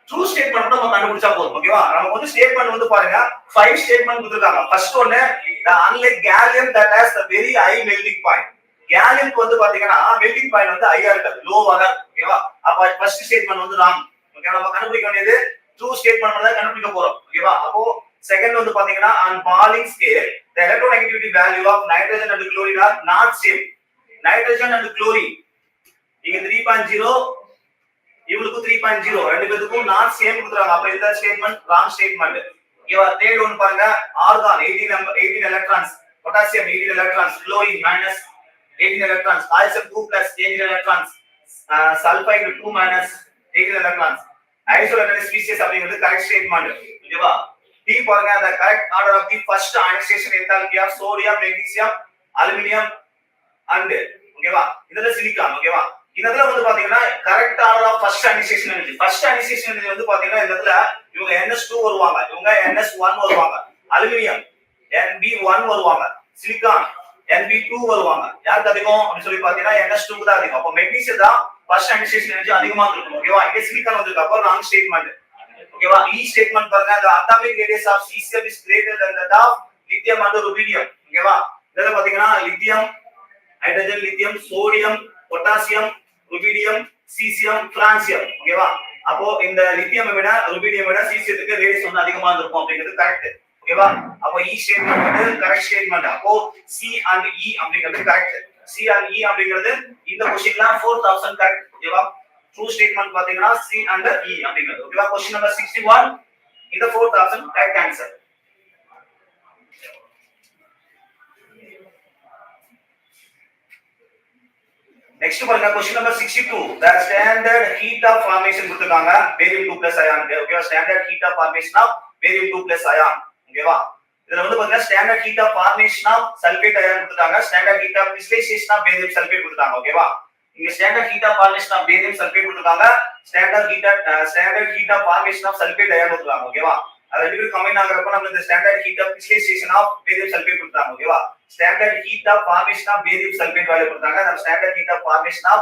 true statement நம்ம கண்டுபிடிச்சா போதும் ஓகேவா நமக்கு வந்து ஸ்டேட்மென்ட் வந்து பாருங்க 5 ஸ்டேட்மென்ட் கொடுத்திருக்காங்க ஃபர்ஸ்ட் ஒன்னு unlike gallium that has the very high melting point galliumக்கு வந்து பாத்தீங்கன்னா மெல்டிங் பாயிண்ட் வந்து ஹையா இருக்காது லோவா தான் ஓகேவா அப்ப ஃபர்ஸ்ட் ஸ்டேட்மென்ட் வந்து ராங் ஓகேவா நம்ம கண்டுபிடிக்க வேண்டியது ட்ரூ ஸ்டேட்மென்ட் தான் கண்டுபிடிக்க போறோம் ஓகேவா அப்போ செகண்ட் வந்து பாத்தீங்கன்னா on Pauling scale the electronegativity value of nitrogen and chlorine are not same nitrogen and chlorine இங்க 3.0 இவங்களுக்கு 3.0 ரெண்டு பேத்துக்கும் நாட் சேம் கொடுத்துறாங்க அப்ப இந்த ஸ்டேட்மென்ட் ராங் ஸ்டேட்மென்ட் ஓகேவா தேர்ட் ஒன் பாருங்க argon 18 electrons potassium 18 electrons chlorine minus 18 electrons calcium 2 plus 18 electrons sulphide 2 minus 18 electrons isolated species அப்படிங்கிறது கரெக்ட் ஸ்டேட்மென்ட் ஓகேவா டி பாருங்க the correct order of the first ionization enthalpy of sodium magnesium aluminum and ஓகேவா இதுல silicon ஓகேவா இதத்துல வந்து பாத்தீங்கன்னா correct order of first ionisation energy வந்து பாத்தீங்கன்னா இந்த இடத்துல இவங்க NS2 வருவாங்க இவங்க NS1 வருவாங்க அலுமினியம் NB1 வருவாங்க சிலிக்கான் NB2 வருவாங்க யாருக்கு அதிகம் அப்படி சொல்லி பாத்தீங்கன்னா NS2 க்கு தான் அதிகம் அப்ப மெக்னீசியம் தான் ஃபர்ஸ்ட் அயனைசேஷன் எனர்ஜி அதிகமா இருக்கும் ஓகேவா இங்க சிலிக்கான் வந்திருக்கு அப்ப ராங் ஸ்டேட்மென்ட் ஓகேவா ஈ ஸ்டேட்மென்ட் பாருங்க the atomic radius of cesium is greater than that of lithium and rubidium ஓகேவா இதல பாத்தீங்கன்னா lithium hydrogen lithium sodium potassium rubidium caesium francium ஓகேவா அப்போ இந்த லித்தியம் விட ருபீடியம் விட சீசியத்துக்கு ரேடியஸ் வந்து அதிகமா இருக்கும் அப்படிங்கிறது கரெக்ட் ஓகேவா அப்போ ஈ ஸ்டேட்மென்ட் வந்து கரெக்ட் ஸ்டேட்மென்ட் அப்போ சி அண்ட் இ அப்படிங்கிறது கரெக்ட் சி அண்ட் இ அப்படிங்கிறது இந்த क्वेश्चनல 4th ஆப்ஷன் கரெக்ட் ஓகேவா ட்ரூ ஸ்டேட்மென்ட் பாத்தீங்கன்னா சி அண்ட் இ அப்படிங்கிறது ஓகேவா क्वेश्चन நம்பர் 61 இந்த 4th option correct answer Next பாருங்க question number 62 the standard heat of formation கொடுத்திருக்காங்க barium 2+ ion ஓகேவா standard heat of formation of barium 2+ ion ஓகேவா இதுல வந்து பாத்தீங்கன்னா standard heat of formation of sulfate ion கொடுத்திருக்காங்க standard heat of crystallization of barium sulfate கொடுத்திருக்காங்க ஓகேவா இங்க standard heat of formation of barium sulfate கொடுத்திருக்காங்க standard heat of formation of sulfate ion கொடுத்திருக்காங்க ஓகேவா அது ரெண்டு கம்பைன் ஆகறப்ப நம்ம இந்த standard heat of crystallization of barium sulfate கொடுத்தாங்க ஓகேவா standard heat of formation of barium sulfate value கொடுத்தாங்க நம்ம standard heat of formation of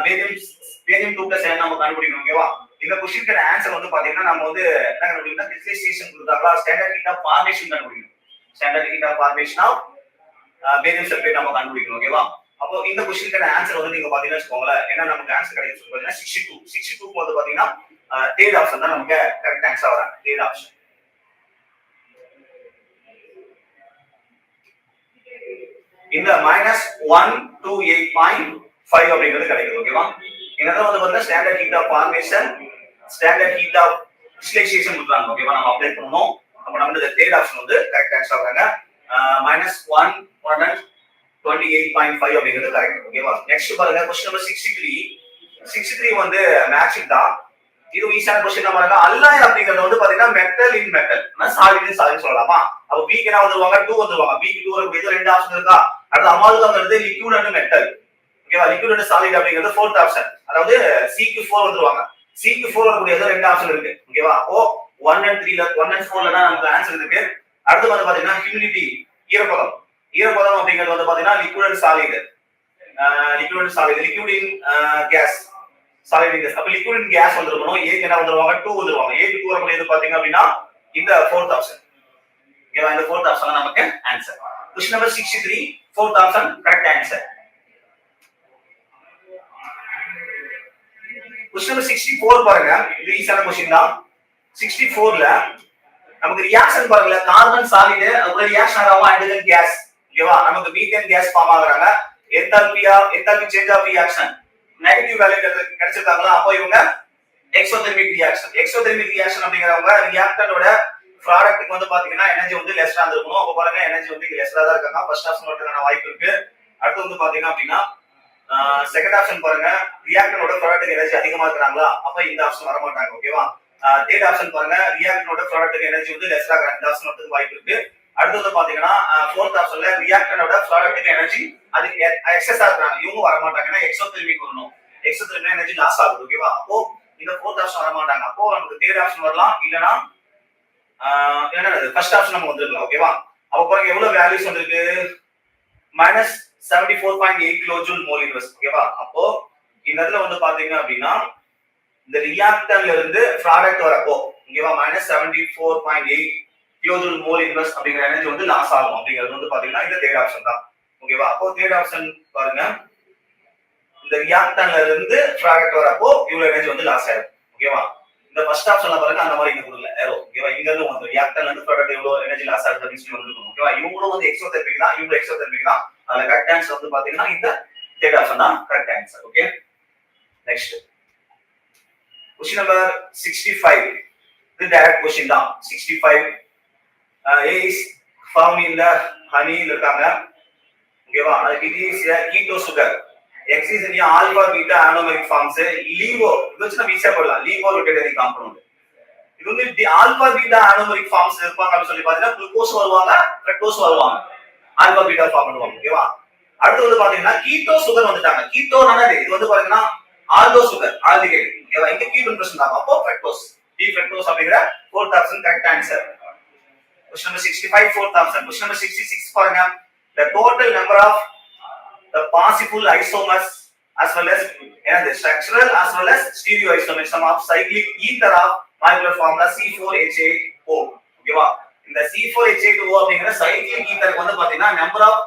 barium 2+ ion நம்ம கண்டுபிடிக்கணும் ஓகேவா இந்த क्वेश्चनக்கு ஆன்சர் வந்து பாத்தீங்கன்னா நம்ம வந்து என்ன கண்டுபிடிக்கணும் crystallization கொடுத்தாங்களா standard heat of formation கண்டுபிடிக்கணும் standard heat of formation of barium sulfate நம்ம கண்டுபிடிக்கணும் ஓகேவா அப்போ இந்த क्वेश्चनக்கு ஆன்சர் வந்து நீங்க பாத்தீங்கன்னா வெச்சுக்கோங்களே என்ன நமக்கு ஆன்சர் கிடைக்கும் சொல்லி பாத்தீங்கன்னா 62 வந்து பாத்தீங்கன்னா தேர்ட் ஆப்ஷன் தான் நமக்கு கரெக்ட் ஆன்சர் வராங்க தேர்ட் ஆப்ஷன் இந்த -128.5 அப்படிங்கிறது கிடைக்கும் ஓகேவா இதனால வந்து பாத்தீங்கன்னா standard heat of formation standard heat of crystallisation கொடுக்குறாங்க. ஓகேவா, நம்ம அப்ளை பண்ணணும். அப்ப நம்ம இந்த தேர்ட் ஆப்ஷன் வந்து கரெக்ட் ஆன்சர் ஆகுறாங்க. -128.5 அப்படிங்கிறது கரெக்ட். ஓகேவா, நெக்ஸ்ட் பாருங்க क्वेश्चन நம்பர் 63 வந்து மேட்சிங் தான். இது ஈஸியான क्वेश्चन தான் பாருங்க. அல்லாய் அப்படிங்கிறது வந்து பாத்தீங்கன்னா மெட்டல் இன் மெட்டல், சாலிட் இன் சாலிட் சொல்லலாமா? அப்ப B க்கு என்ன வந்துருவாங்க? 2 வந்துருவாங்க. B க்கு 2 வரக்கூடிய ரெண்டு ஆப்ஷன் இருக்கா? அடுத்து அமால்கம்ங்கிறது லிக்விட் அண்ட் மெட்டல். ஓகேவா, லிக்விட் அண்ட் சாலிட் அப்படிங்கிறது ஃபோர்த் ஆப்ஷன். அதாவது C க்கு 4 வந்துருவாங்க. C க்கு 4 வரக்கூடிய ரெண்டு ஆப்ஷன் இருக்கு. ஓகேவா, அப்போ 1 and 3 ல 1 and 4 ல தான் நமக்கு ஆன்சர் இருக்கு. அடுத்து வந்து பாத்தீங்கன்னா ஹியூமிடிட்டி, ஈரப்பதம். ஈரப்பதம் அப்படிங்கிறது வந்து பாத்தீங்கன்னா liquid and solid. Liquid in gas, solid in gas. அப்ப லிக்விட் இன் கேஸ் வந்துருக்கணும். A க்கு என்ன வந்துருவாங்க? 2 வந்துருவாங்க. A க்கு 2 வரக்கூடியது பாத்தீங்க அப்படின்னா இந்த ஃபோர்த் ஆப்ஷன். ஓகேவா, இந்த ஃபோர்த் ஆப்ஷன் நமக்கு answer. Question number 63 fourth option correct answer. Question number 64 பாருங்க. இது ஈஸியான क्वेश्चन தான். 64ல நமக்கு ரியாக்ஷன் பாருங்க. கார்பன் சாலிட் ஒரு ரியாக்ஷன் ஆகும் ஹைட்ரஜன் கேஸ். ஓகேவா, நமக்கு மீத்தேன் கேஸ் ஃபார்ம் ஆகுறாங்க. Enthalpy change of reaction negative value கிடைச்சிருக்காங்களா? அப்போ இவங்க எக்ஸோதெர்மிக் ரியாக்ஷன் அப்படிங்கறவங்க ரியாக்டன்டோட ப்ராடக்ட்க்கு வந்து பாத்தீங்கன்னா எனர்ஜி வந்து லெஸ்ஸா இருக்கணும். அப்ப பாருங்க எனர்ஜி வந்து லெஸ்ஸா தான் இருக்காங்க. ஃபர்ஸ்ட் ஆப்ஷன் வரதுக்கான வாய்ப்பு இருக்கு. அடுத்து வந்து பாத்தீங்க அப்படின்னா செகண்ட் ஆப்ஷன் பாருங்க, ரியாக்டனோட ப்ராடக்ட் எனர்ஜி அதிகமா இருக்காங்களா? அப்ப இந்த ஆப்ஷன் வர மாட்டாங்க. ஓகேவா, தேர்ட் ஆப்ஷன் பாருங்க, ரியாக்டனோட ப்ராடக்ட் எனர்ஜி வந்து லெஸ்ஸா இருக்காங்க. இந்த ஆப்ஷன் வரதுக்கு வாய்ப்பு இருக்கு. அடுத்து வந்து பாத்தீங்கன்னா ஃபோர்த் ஆப்ஷன்ல ரியாக்டனோட ப்ராடக்ட் எனர்ஜி அது எக்ஸஸா இருக்காங்க. இவங்க வர மாட்டாங்க. ஏன்னா எக்ஸோதெர்மிக் வரணும். எக்ஸோதெர்மிக் எனர்ஜி லாஸ் ஆகுது. ஓகேவா, அப்போ இந்த ஃபோர்த் ஆப்ஷன் வர மாட்டாங்க. அப்போ நமக்கு தேர்ட் ஆப்ஷன் வரலாம். இல்லனா என்னது ஃபர்ஸ்ட் ஆப்ஷன் நம்ம வந்துருக்கலாம். ஓகேவா, அப்ப பாருங்க எவ்வளவு வேல்யூஸ் வந்திருக்கு? -74.8 கிலோஜூல் மோல் இன்வெர்ஸ். ஓகேவா, அப்போ இந்த இடத்துல வந்து பாத்தீங்க அப்படின்னா இந்த ரியாக்டன்ல இருந்து ப்ராடக்ட் வரப்போ ஓகேவா -74.8 கிலோஜூல் மோல் இன்வெர்ஸ் அப்படிங்கிற எனர்ஜி வந்து லாஸ் ஆகும். அப்படிங்கிறது வந்து பாத்தீங்கன்னா இந்த தேர்ட் ஆப்ஷன் தான். ஓகேவா, அப்போ தேர்ட் ஆப்ஷன் பாருங்க, இந்த ரியாக்டன்ல இருந்து ப்ராடக்ட் வரப்போ இவ்வளவு எனர்ஜி வந்து லாஸ் ஆகும். ஓகேவா, இந்த ஃபர்ஸ்ட் ஆப்ஷன்ல பாருங்க அந்த மாதிரி இங்க கொடுக்கல ஏரோ. ஓகேவா, இங்க இருந்து வந்து ரியாக்டன்ல இருந்து ப்ராடக்ட் எவ்வளவு எனர்ஜி லாஸ் ஆகுது அப்படின்னு சொல்லி வந்துருக்கும். ஓகேவா, இவங்களும் வந்து எக்ஸோதெர்மிக் தான், இவங்க எக்ஸோதெர்மிக் தான். அதுல கரெக்ட் ஆன்சர் வந்து பாத்தீங்கன்னா இந்த தேர்ட் ஆப்ஷன் தான் correct answer. Okay, next question number 65. இது டைரக்ட் क्वेश्चन தான். 65 A is found in the honey இருக்காங்க. ஓகேவா, it is a keto sugar. X is in alpha beta anomeric forms. LIVO இது வச்சு நம்ம ஈஸியா போடலாம். LIVO rotatory compound. இது வந்து ஆல்பா பீட்டா அனோமரிக் ஃபார்ம்ஸ் இருப்பாங்க அப்படி சொல்லி பாத்தீங்கன்னா குளுக்கோஸ் வருவாங்க, ஃப்ரக்டோஸ் வருவாங்க, ஆல்பா பீட்டா ஃபார்ம் பண்ணுவாங்க. ஓகேவா, அடுத்து வந்து பாத்தீங்கன்னா கீட்டோ சுகர் வந்துட்டாங்க. கீட்டோனா இது வந்து பாத்தீங்கன்னா ஆல்டோ சுகர், ஆல்டிகைட். ஓகேவா, இங்க கீட்டோன் பிரசன்ட் ஆகும். அப்போ ஃப்ரக்டோஸ், டி ஃப்ரக்டோஸ் அப்படிங்கற fourth option correct answer. Question number 65 fourth option. Question number 66 பாருங்க. the total number of the possible isomers as well as the structural as well as stereoisomerism of cyclic ether of molecular formula C4H8O. ஓகேவா, இந்த C4H8O அப்படிங்கற cyclic etherக்கு வந்து பாத்தீங்கன்னா number of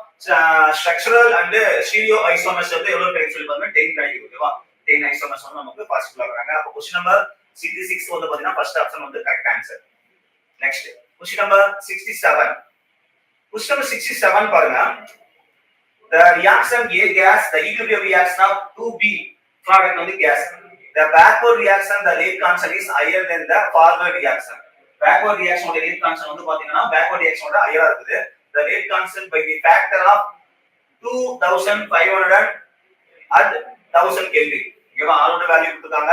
structural and stereo isomers வந்து எவ்வளவு கிடைக்கும் சொல்லி பாத்தீங்கன்னா 10 கிடைக்கும். ஓகேவா, 10 ஐசோமர்ஸ் வந்து நமக்கு பாசிபிள் ஆகுறாங்க. அப்ப क्वेश्चन நம்பர் 66 வந்து பாத்தீங்கன்னா ஃபர்ஸ்ட் ஆப்ஷன் வந்து correct answer. Next question number 67. Question number 67 பாருங்க. The reaction A gas, the equilibrium reaction of 2B product on the gas. The backward reaction, the rate constant is higher than the forward reaction. Backward reaction oda rate constant வந்து பாத்தீங்கன்னா backward reaction oda higher இருக்குது. The rate constant by the factor of 2500 at 1000 Kelvin. ஓகேவா, R ஓட value கொடுத்தாங்க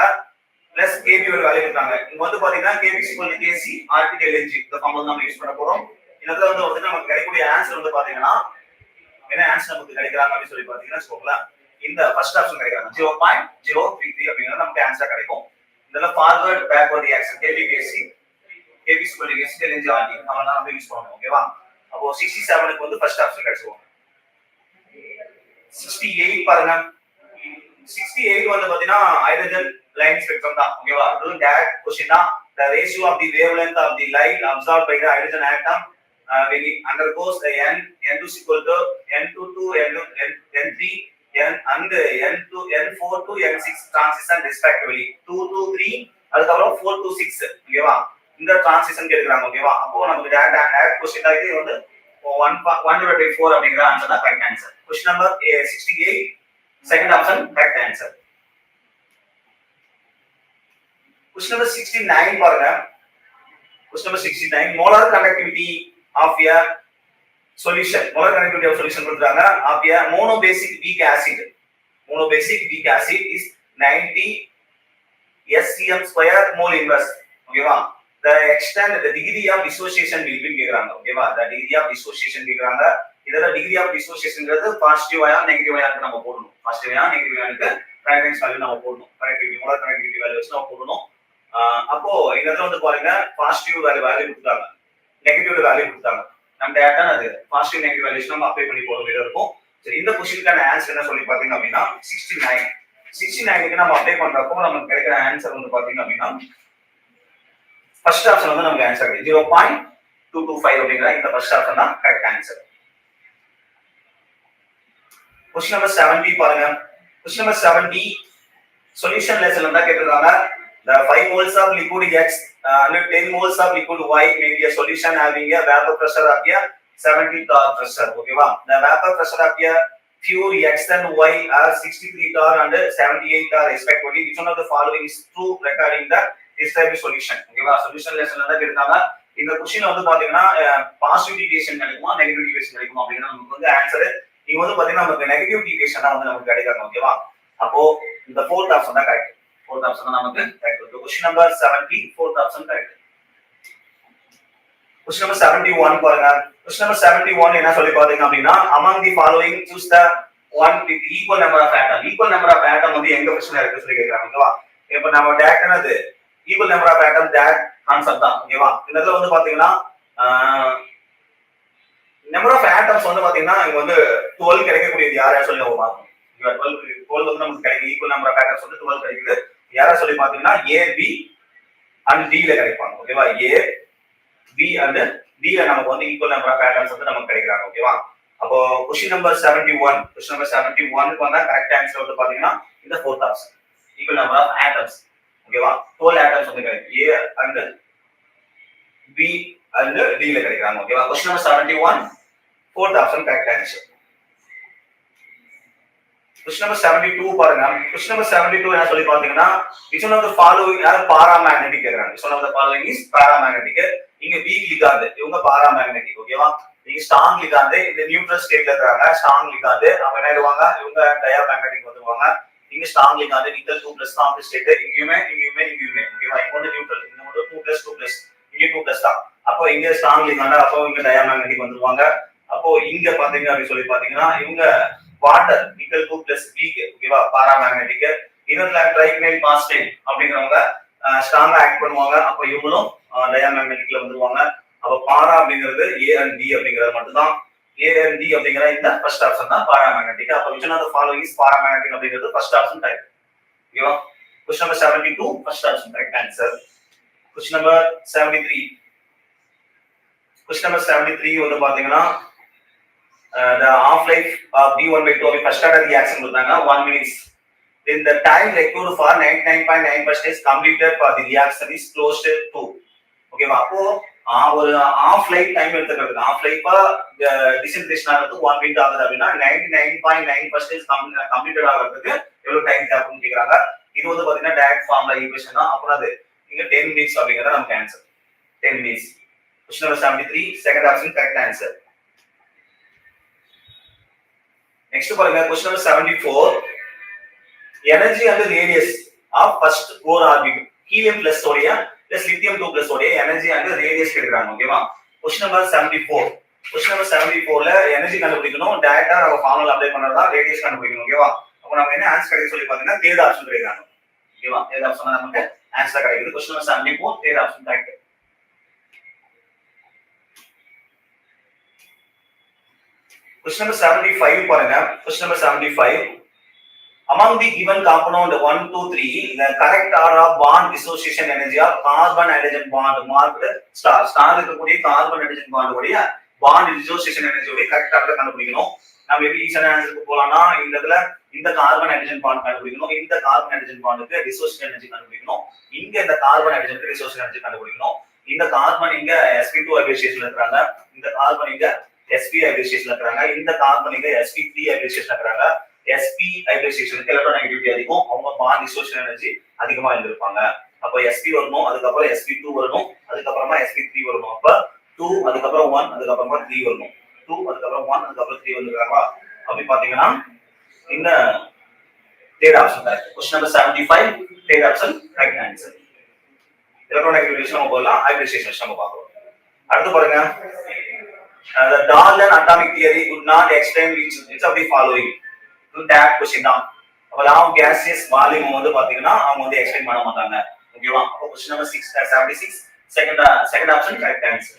plus Kb ஓட value கொடுத்தாங்க. இங்க வந்து பாத்தீங்கன்னா Kb Kc RT Lng இந்த ஃபார்முலா நாம யூஸ் பண்ண போறோம். இதுல வந்து நமக்கு கிடைக்கக்கூடிய ஆன்சர் வந்து பாத்தீங்கன்னா என்ன ஆன்சர் நமக்கு கிடைக்குறாங்க அப்படி சொல்லி பாத்தீங்கன்னா சொல்லுங்க, இந்த ஃபர்ஸ்ட் ஆப்ஷன் கிடைக்குறாங்க 0.033 அப்படிங்கறது நமக்கு ஆன்சர் கிடைக்கும். இதெல்ல forward backward reaction Kb Kc Lng RT நம்மளால நம்ம யூஸ் பண்ணனும். ஓகேவா, அப்போ 67 க்கு வந்து ஃபர்ஸ்ட் ஆப்ஷன் கிடைச்சுவோம். 68 பாருங்க. 68 வந்து பாத்தீங்கன்னா ஹைட்ரஜன் லைன் ஸ்பெக்ட்ரம் தான். ஓகேவா, இது டைரக்ட் क्वेश्चन தான். The ratio of the wavelength of the light absorbed by the hydrogen atom when it undergoes the n2 is equal to n2 to n3 n and n2 n4 to n6 transition respectively. 2 to 3 அதுக்கு அப்புறம் 4 to 6. ஓகேவா, இந்த transition கேக்குறாங்க. ஓகேவா, அப்போ நமக்கு direct question தான். இது வந்து 1/4 அப்படிங்கற ஆன்சர் தான் correct answer. Question number 68 second option correct answer. Question number 69 பாருங்க. Question number 69 molar conductivity of a solution. Molar conductivity of solution கொடுத்துறாங்க. of a monobasic weak acid. Monobasic weak acid is 90 SCM square mole inverse. ஓகேவா? The extent, the degree of dissociation will be கேக்குறாங்க. ஓகேவா? The degree of dissociation கேக்குறாங்க. இதோட degree of dissociationங்கிறது positive ion negative அயானுக்கு நம்ம போடணும். பாசிட்டிவ் அயான் நெகட்டிவ் அயானுக்கு கண்டக்டன்ஸ் வேல்யூ நம்ம போடணும். கண்டக்டிவிட்டி மோலார் கண்டக்டிவிட்டி வேல்யூ வச்சு நம்ம போடணும். அப்போ இதெல்லாம் வந்து பாருங்க பாசிட்டிவ் வேல்யூ கொடுத்தாங்க, நெகட்டிவ் வேல்யூ கொடுத்தாங்க. நம்ம டேட்டா அது பாசிட்டிவ் நெகட்டிவ் வேல்யூஸ் நம்ம அப்ளை பண்ணி போட வேண்டியது இருக்கும். சரி, இந்த क्वेश्चनக்கான ஆன்சர் என்ன சொல்லி பாத்தீங்க அப்படின்னா 69க்கு நம்ம அப்ளை பண்றப்போ நமக்கு கிடைக்கிற ஆன்சர் வந்து பாத்தீங்க அப்படின்னா ஃபர்ஸ்ட் ஆப்ஷன் வந்து நமக்கு ஆன்சர் கிடைக்கும் 0.225 அப்படிங்கிற இந்த ஃபர்ஸ்ட் ஆப்ஷன் தான் கரெக்ட் ஆன்சர். क्वेश्चन नंबर 70 பாருங்க. क्वेश्चन नंबर 70 சொல்யூஷன் லெசன்ல தான் கேட்டிருக்காங்க. The 5 moles of liquid X and 10 moles of liquid Y may be a solution having a vapor pressure of a 70 torr pressure. ஓகேவா? The vapor pressure of a pure X and Y are 63 torr and 78 torr respectively. Which one of the following is true regarding the described solution? ஓகேவா? Solution லெசன்ல தான் கேட்டிருக்காங்க. இந்த question வந்து பாத்தீங்கன்னா positive deviation கிடைக்குமா negative deviation கிடைக்குமா அப்படினா நமக்கு வந்து ஆன்சர் இங்க வந்து பாத்தீங்கன்னா நமக்கு நெகட்டிவ் டிவியேஷன் தான் வந்து நமக்கு கிடைக்கும். ஓகேவா? அப்போ இந்த ஃபோர்த் ஆப்ஷன் தான் கரெக்ட். ஃபோர்த் ஆப்ஷன் தான் நமக்கு correct. Question number 70 fourth option correct. Question number 71 பாருங்க. क्वेश्चन नंबर 71 என்ன சொல்லி பாத்தீங்க அப்படினா among the following choose the one with equal number of atom. equal number of atom வந்து எங்க क्वेश्चन இருக்கு சொல்லி கேக்குறாங்க. ஓகேவா? இப்போ நம்ம டேட் என்னது equal number of atom that concept தான். ஓகேவா? இதுல வந்து பாத்தீங்கன்னா நம்பர் ஆஃப் ஆட்டம்ஸ் வந்து பாத்தீங்கன்னா இங்க வந்து 12 கிடைக்கக்கூடியது யாரா சொல்லி நம்ம பார்க்கணும். 12 வந்து நமக்கு கிடைக்கும். ஈக்குவல் நம்பர் ஆஃப் ஆட்டம்ஸ் வந்து 12 கிடைக்குது. யாரா சொல்லி பாத்தீங்கன்னா A B and D ல கிடைப்பாங்க. ஓகேவா? A B and D ல நமக்கு வந்து ஈக்குவல் நம்பர் ஆஃப் ஆட்டம்ஸ் வந்து நமக்கு கிடைக்குறாங்க. ஓகேவா? அப்போ क्वेश्चन नंबर 71 क्वेश्चन नंबर 71 க்கு வந்தா கரெக்ட் ஆன்சர் வந்து பாத்தீங்கன்னா இந்த fourth option equal number of atoms. ஓகேவா? 12 ஆட்டம்ஸ் வந்து கிடைக்கும். A and B and D ல கிடைக்குறாங்க. ஓகேவா? Question number 71 fourth option correct answer. Question number 72 பாருங்க. Question number 72 என்ன சொல்லி பாத்தீங்கன்னா which one of the following are paramagnetic கேக்குறாங்க. which one of the following is paramagnetic. இங்க weak ligand இவங்க paramagnetic. ஓகேவா? இங்க strong ligand இந்த neutral stateல இருக்காங்க. strong ligand அவங்க என்ன ஆயிடுவாங்க இவங்க diamagnetic வந்துருவாங்க. இங்க strong ligand nickel 2+ strong state இங்கயுமே ஓகேவா? இங்க வந்து neutral இங்க வந்து 2+ இங்க 2+ தான். அப்போ இங்க strong ligand அப்போ இங்க diamagnetic வந்துருவாங்க. அப்போ இங்க பாத்தீங்க அப்படி சொல்லி பாத்தீங்கன்னா இவங்க வாட்டர் நிக்கல் 2+ வீக் ஓகேவா பாராமேக்னெட்டிக் இன்னொரு ட்ரைக்னைல் பாஸ்பேட் அப்படிங்கறவங்க ஸ்ட்ராங்கா ஆக்ட் பண்ணுவாங்க. அப்போ இவங்களும் டயாமேக்னெட்டிக்ல வந்துருவாங்க. அப்போ பாரா அப்படிங்கிறது A and D அப்படிங்கிறது மட்டும் தான். A and D அப்படிங்கற இந்த ஃபர்ஸ்ட் ஆப்ஷன் தான் பாராமேக்னெட்டிக். அப்போ which one of the following is paramagnetic அப்படிங்கிறது ஃபர்ஸ்ட் ஆப்ஷன் கரெக்ட். ஓகேவா? Question number 72 first option correct answer. Question number 73 question number 73 வந்து பாத்தீங்கன்னா the half life of D1/2 of first order reaction கொடுத்தாங்க 1 minutes. Then the time required for 99.9% completed for the reaction is close to. ஓகேவா? அப்போ ஒரு half life time எடுத்துக்கிறது half life டிசன்ட்ரேஷன் ஆகிறது 1 minute ஆகுது அப்படினா 99.9% கம்ப்ளீட்டட் ஆகிறதுக்கு எவ்வளவு டைம் தேவைன்னு கேக்குறாங்க. இது வந்து பாத்தீங்கன்னா டைரக்ட் ஃபார்முலா ஈக்குவேஷன் தான். அப்போ அது இங்க 10 minutes அப்படிங்கறது நமக்கு answer 10 minutes. Question number 73 second option correct answer. Next பாருங்க question number 74 energy and radius of first 4 orbital helium plus உடைய plus lithium 2 plus உடைய energy and radius கேக்குறாங்க. ஓகேவா? question number 74 question number 74 ல energy கண்டுபிடிக்கணும். டைரக்டா நம்ம ஃபார்முலா அப்ளை பண்றதா radius கண்டுபிடிக்கணும். ஓகேவா? அப்ப நம்ம என்ன ஆன்சர் கிடைக்கும் சொல்லி பாத்தீங்கன்னா தேர்ட் ஆப்ஷன் கிடைக்குறாங்க. ஓகேவா? தேர்ட் ஆப்ஷன் நமக்கு ஆன்சர் கிடைக்குது. question number 74 third option correct. question number 75 பாருங்க. question number 75 among the given component 1 2 3 the correct order of bond dissociation energy of carbon hydrogen bond marked star இருக்கக்கூடிய carbon hydrogen bond உடைய bond dissociation energy உடைய correct order கண்டுபிடிக்கணும். நம்ம எப்படி ஈஸியான ஆன்சருக்கு போலாம்னா இந்த இடத்துல இந்த carbon hydrogen bond கண்டுபிடிக்கணும். இந்த carbon hydrogen bondக்கு dissociation energy கண்டுபிடிக்கணும். இங்க இந்த carbon hydrogenக்கு dissociation energy கண்டுபிடிக்கணும். இந்த carbon இங்க sp2 hybridization இருக்காங்க. இந்த carbon இங்க sp hybridization இருக்காங்க. இந்த carbon இங்க sp3 hybridization இருக்காங்க. sp hybridization எலக்ட்ரான் நெகட்டிவிட்டி அதிகம். அவங்க பாண்ட் டிசோசியேஷன் எனர்ஜி அதிகமா இருந்திருப்பாங்க. அப்ப அப்போ sp வரணும், அதுக்கப்புறம் sp2 வரணும், அதுக்கப்புறமா sp3 வரணும். அப்ப 2 அதுக்கப்புறம் 1 அதுக்கப்புறமா 3 வரணும். 2 அதுக்கப்புறம் 1 அதுக்கப்புறம் 3 வந்துருக்காங்களா? அப்படி பாத்தீங்கன்னா இந்த third option correct. Question number 75 third option right answer. எலக்ட்ரோநெகட்டிவிட்டிஸ் நம்ம போடலாம், ஹைபிரிடைசேஷன் நம்ம பார்க்கலாம். அடுத்து பாருங்க, the Darwin atomic theory could not explain which of the following. இது டேக் क्वेश्चन தான். அப்ப law of gaseous volume வந்து பாத்தீங்கன்னா அவங்க வந்து எக்ஸ்பிளைன் பண்ண மாட்டாங்க. ஓகேவா? அப்ப question number 76 second option correct answer.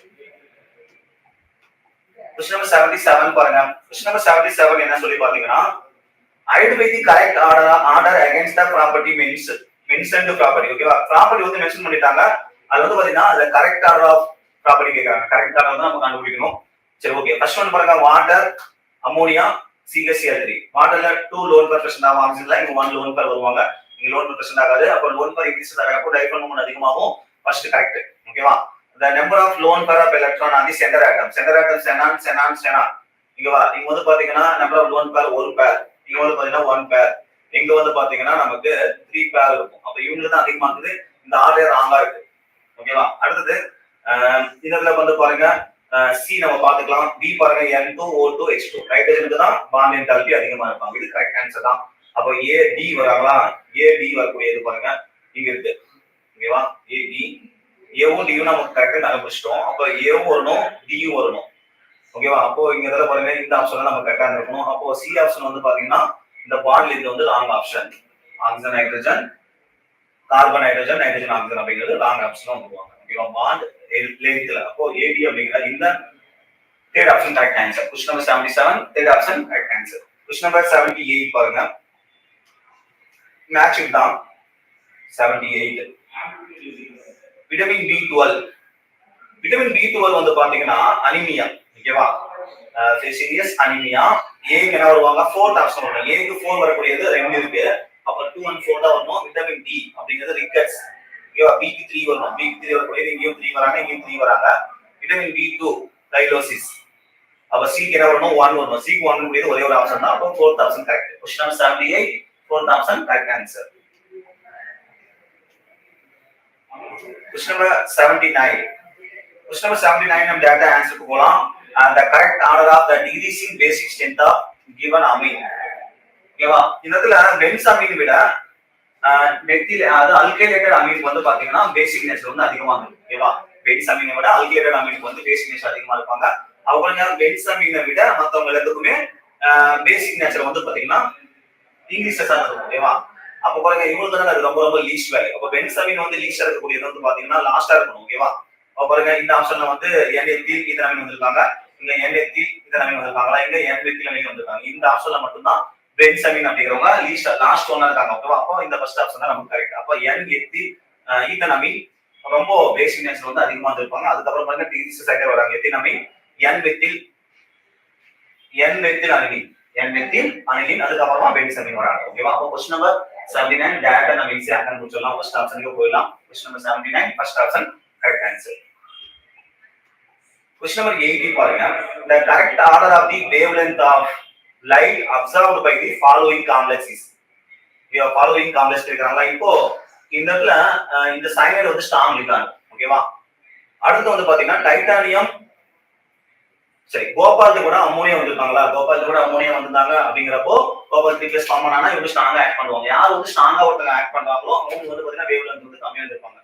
Question number 77 பாருங்க. क्वेश्चन नंबर 77 என்ன சொல்லி பாத்தீங்கன்னா, identify the correct order against the property mentioned property. ஓகேவா? ப்ராப்பர்ட்டி வந்து மென்ஷன் பண்ணிட்டாங்க. அது வந்து பாத்தீங்கன்னா அந்த கரெக்ட் ஆர்டர் ஆஃப் ப்ராப்பர்ட்டி கேக்குறாங்க. கரெக்ட் ஆர்டர் வந்து நம்ம கண்டுபிடிக்கணும். சரி ஓகே. ஃபர்ஸ்ட் ஒன் பாருங்க, வாட்டர், அம்மோனியா, CH3. வாட்டர்ல 2 லோன் பெர் பிரசன்ட் ஆகும், ஆக்சிஜன்ல இங்க 1 லோன் பெர் வருவாங்க. இங்க லோன் பெர் பிரசன்ட் ஆகாது. அப்ப லோன் பெர் இன்க்ரீஸ் ஆகிறப்போ டைபோல் மொமெண்ட் அதிகமாகும். First correct. ஓகேவா? the number of lone pair of electron on the center atom xenon. இங்க வந்து பாத்தீங்கன்னா number of lone pair ஒரு pair, இங்க வந்து பாத்தீங்கன்னா 1 pair, இங்க வந்து பாத்தீங்கன்னா நமக்கு 3 pair இருக்கும். அப்ப இவங்களுக்கு தான் அதிகமா இருக்குது. இந்த ஆர்டர் ராங்கா இருக்கு. ஓகேவா? அடுத்து இதுல வந்து பாருங்க, C நம்ம பாத்துக்கலாம். B பாருங்க, N2O2H2. ஹைட்ரஜனுக்கு தான் பாண்ட் என்தால்பி அதிகமா இருப்பாங்க. இது கரெக்ட் ஆன்சர் தான். அப்ப A D வராங்களா? A D வரக்கூடியது பாருங்க இங்க இருக்கு. ஓகேவா? A D ஏவும் டியும் நமக்கு கரெக்டா கண்டுபிடிச்சிட்டோம். அப்ப ஏவும் வரணும், டியும் வரணும். ஓகேவா? அப்போ இங்க இதெல்லாம் பாருங்க, இந்த ஆப்ஷன் நம்ம கரெக்டா இருக்கணும். அப்போ சி ஆப்ஷன் வந்து பாத்தீங்கன்னா இந்த பாண்ட்ல இது வந்து wrong option. Oxygen hydrogen, carbon hydrogen, nitrogen oxygen அப்படிங்கிறது ராங் ஆப்ஷன் வந்துருவாங்க. ஓகேவா? பாண்ட் லென்த்ல. அப்போ ஏடி அப்படிங்கிற இந்த third option correct answer. Question number 77 third option correct answer. Question number 78 பாருங்க, மேட்சிங் தான். 78 விட்டமின் B12 வந்து பாத்தீங்கன்னா அனிமியா. ஓகேவா? ஃபேசியஸ் அனிமியா. ஏக்கு என்ன வருவாங்க? 4th ஆப்ஷன் வரும். ஏக்கு 4 வரக்கூடியது 2 இருக்கு. அப்ப 2 and 4 தான் வரணும். விட்டமின் டி அப்படிங்கிறது ரிக்கட்ஸ். ஓகேவா? B க்கு 3 வரணும். B க்கு 3 வரக்கூடியது இங்கேயும் 3 வராங்க, இங்கேயும் 3 வராங்க. Vitamin B2 தைலோசிஸ். அப்ப C க்கு என்ன வரணும்? 1 வரணும். C க்கு 1 வரக்கூடியது ஒரே ஒரு ஆப்ஷன் தான். அப்ப 4th option correct. Question number 78 4th option correct answer. Question number 79. Question number 79 நம்ம டேட்டா ஆன்சருக்கு போலாம். The correct order of the decreasing basic strength of given amine. ஓகேவா? இந்த இடத்துல பென்சாமின் விட மெத்தில் அது அல்கைலேட்டட் அமீன் வந்து பாத்தீங்கன்னா பேசிக் நேச்சர் வந்து அதிகமா இருக்கும். ஓகேவா? பென்சாமினை விட அல்கைலேட்டட் அமீனுக்கு வந்து பேசிக் நேச்சர் அதிகமா இருப்பாங்க. அவங்க பென்சாமினை விட மத்தவங்க எல்லாத்துக்குமே பேசிக் நேச்சர் வந்து பாத்தீங்கன்னா இங்கிலீஷ்ல இருக்கும். ஓகேவா? அப்ப பாருங்க, இவங்களுக்கு தான் அது ரொம்ப ரொம்ப லீஸ்ட் வேல்யூ. அப்ப பென்சாமின் வந்து லீஸ்டா இருக்கக்கூடியது வந்து பாத்தீங்கன்னா லாஸ்டா இருக்கணும். ஓகேவா? அப்ப பாருங்க, இந்த ஆப்ஷன்ல வந்து N எத்தில் ஈதனமின் வந்திருக்காங்க, இங்க N எத்தில் ஈதனமின் வந்திருக்காங்களா, இங்க N எத்திலமின் வந்திருக்காங்க. இந்த ஆப்ஷன்ல மட்டும் தான் பென்சாமின் அப்படிங்கிறவங்க லாஸ்ட் ஒன்னா இருக்காங்க. ஓகேவா? அப்போ இந்த ஃபர்ஸ்ட் ஆப்ஷன் தான் நமக்கு கரெக்ட். அப்ப N எத்தில் ஈதனமின் ரொம்ப பேசிக் நேச்சர் வந்து அதிகமா இருப்பாங்க. அதுக்கப்புறம் பாருங்க டிகிரிஸ் சைடே வராங்க. எத்தினமின் N மெத்தில் அனிலின் அதுக்கப்புறமா பென்சாமின் வராங்க. ஓகேவா? அப்போ क्वेश्चन நம்பர் 79 டேட்டா நம்ம ஈஸியா அட்டெண்ட் பண்ணலாம். ஃபர்ஸ்ட் ஆப்ஷனுக்கு போயிடலாம். Question number 79 first option correct answer. Question number 80 பாருங்க, the correct order of the wavelength of light observed by the following complexes. following complex கேக்குறாங்களா? இப்போ இந்த இடத்துல இந்த சயனைடு வந்து ஸ்ட்ராங் இருக்காங்க. ஓகேவா? அடுத்து வந்து பாத்தீங்கன்னா டைட்டானியம், சரி கோபால்ட் கூட அம்மோனியா வந்திருக்காங்களா? கோபால்ட் கூட அம்மோனியா வந்திருந்தாங்க அப்படிங்கிறப்போ கோபால்ட் 3+ ஃபார்ம் பண்ணானா இவங்க ஸ்ட்ராங்கா ஆக்ட் பண்ணுவாங்க. யார் வந்து ஸ்ட்ராங்கா ஒருத்தங்க ஆக்ட் பண்றாங்களோ அவங்க வந்து பாத்தீங்கன்னா வேவ்லென்த் வந்து கம்மியா இருப்பாங்க.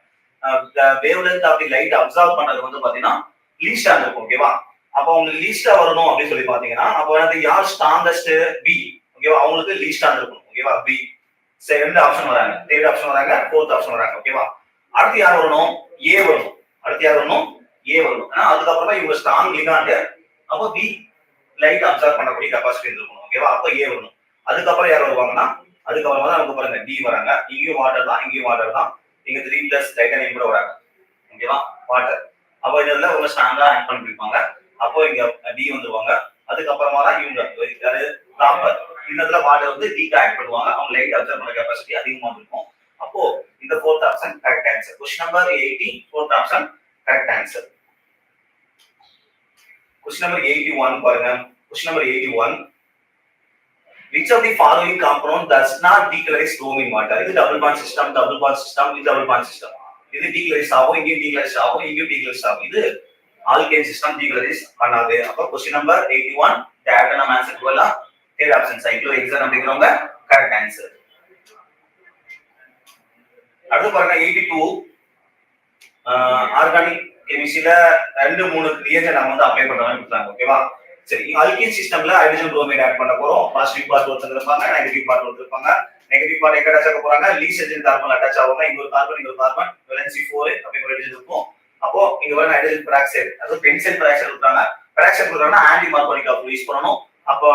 Wavelength of the light absorb பண்றது வந்து பாத்தீங்கன்னா லீஸ்டா இருக்கும். ஓகேவா? அப்ப உங்களுக்கு லீஸ்டா வரணும் அப்படின்னு சொல்லி பாத்தீங்கன்னா அப்ப வந்து யார் ஸ்ட்ராங்கஸ்ட்? பி. ஓகேவா? அவங்களுக்கு லீஸ்டா இருக்கும். ஓகேவா? பி. சரி, ரெண்டு ஆப்ஷன் வராங்க, தேர்ட் ஆப்ஷன் வராங்க, ஃபோர்த் ஆப்ஷன் வராங்க. ஓகேவா? அடுத்து யார் வரணும்? ஏ வரணும். அடுத்து யார் வரணும்? ஏ வரணும். ஆனா அதுக்கப்புறமா இவங்க ஸ்ட்ராங் லிகாண்ட், அப்போ பி லைட் அப்சார்ப் பண்ணக்கூடிய கெபாசிட்டி இருக்கணும். ஓகேவா? அப்ப ஏ வரணும். அதுக்கப்புறம் யார் வருவாங்கன்னா அதுக்கப்புறமா தான் நமக்கு பாருங்க டி வராங்க. இங்கேயும் வாட்டர் தான், இங்கேயும் வாட்டர் தான். இங்க 3+ டைட்டானியம் கூட வராங்க. ஓகேவா? வாட்டர். அப்போ இதெல்லாம் அவங்க ஸ்ட்ராங்கா ஆக்ட் பண்ணிருப்பாங்க. அப்போ இங்க டி வந்துருவாங்க. அதுக்கப்புறமா தான் இவங்க யாரு? காப்பர். இந்த இடத்துல வாட்டர் வந்து டி ஆக்ட் பண்ணுவாங்க. அவங்க லைட் அப்சார்ப் பண்ண கெபாசிட்டி அதிகமா இருக்கும். அப்போ இந்த fourth option correct answer. Question number 80 fourth option correct answer. Question number 81 பாருங்க. Question number 81, which of the following compound does not decrease bromine water? இது double bond system, double bond system, இது double bond system. இது decrease ஆகும், இங்கேயும் decrease ஆகும், இங்கேயும் decrease ஆகும். இது alkane system decrease பண்ணாது. அப்ப question number 81 டேரக்டா நம்ம ஆன்சர் பண்ணலாம். தேர்ட் ஆப்ஷன் cyclohexane அப்படிங்கறவங்க கரெக்ட் ஆன்சர். அடுத்து பாருங்க 82 ஆர்கானிக் கெமிஸ்ட்ரியில 2-3 ரியாக்ஷன் நம்ம வந்து அப்ளை பண்ற மாதிரி கொடுத்தாங்க. ஓகேவா? சரி, அல்கீன் சிஸ்டம்ல ஹைட்ரஜன் புரோமைடு ஆட் பண்ண போறோம். பாசிட்டிவ் பார்ட் ஒருத்தர் இருப்பாங்க, நெகட்டிவ் பார்ட் ஒருத்தர் இருப்பாங்க. நெகட்டிவ் பார்ட் எங்க அட்டாச் ஆக போறாங்க? லீஸ்ட் ஹைட்ரஜன் கார்பன் அட்டாச் ஆகுங்க. இங்க ஒரு கார்பன் வேலன்சி 4 அப்படி ஒரு ஹைட்ரஜன் இருக்கும். அப்போ இங்க வர ஹைட்ரஜன் பெராக்சைடு, அதாவது பென்சைல் பெராக்சைடு கொடுத்தாங்க. பெராக்சைடு கொடுத்தாங்கன்னா ஆன்டி மார்கோனிக் கப்பல் யூஸ் பண்ணனும். அப்போ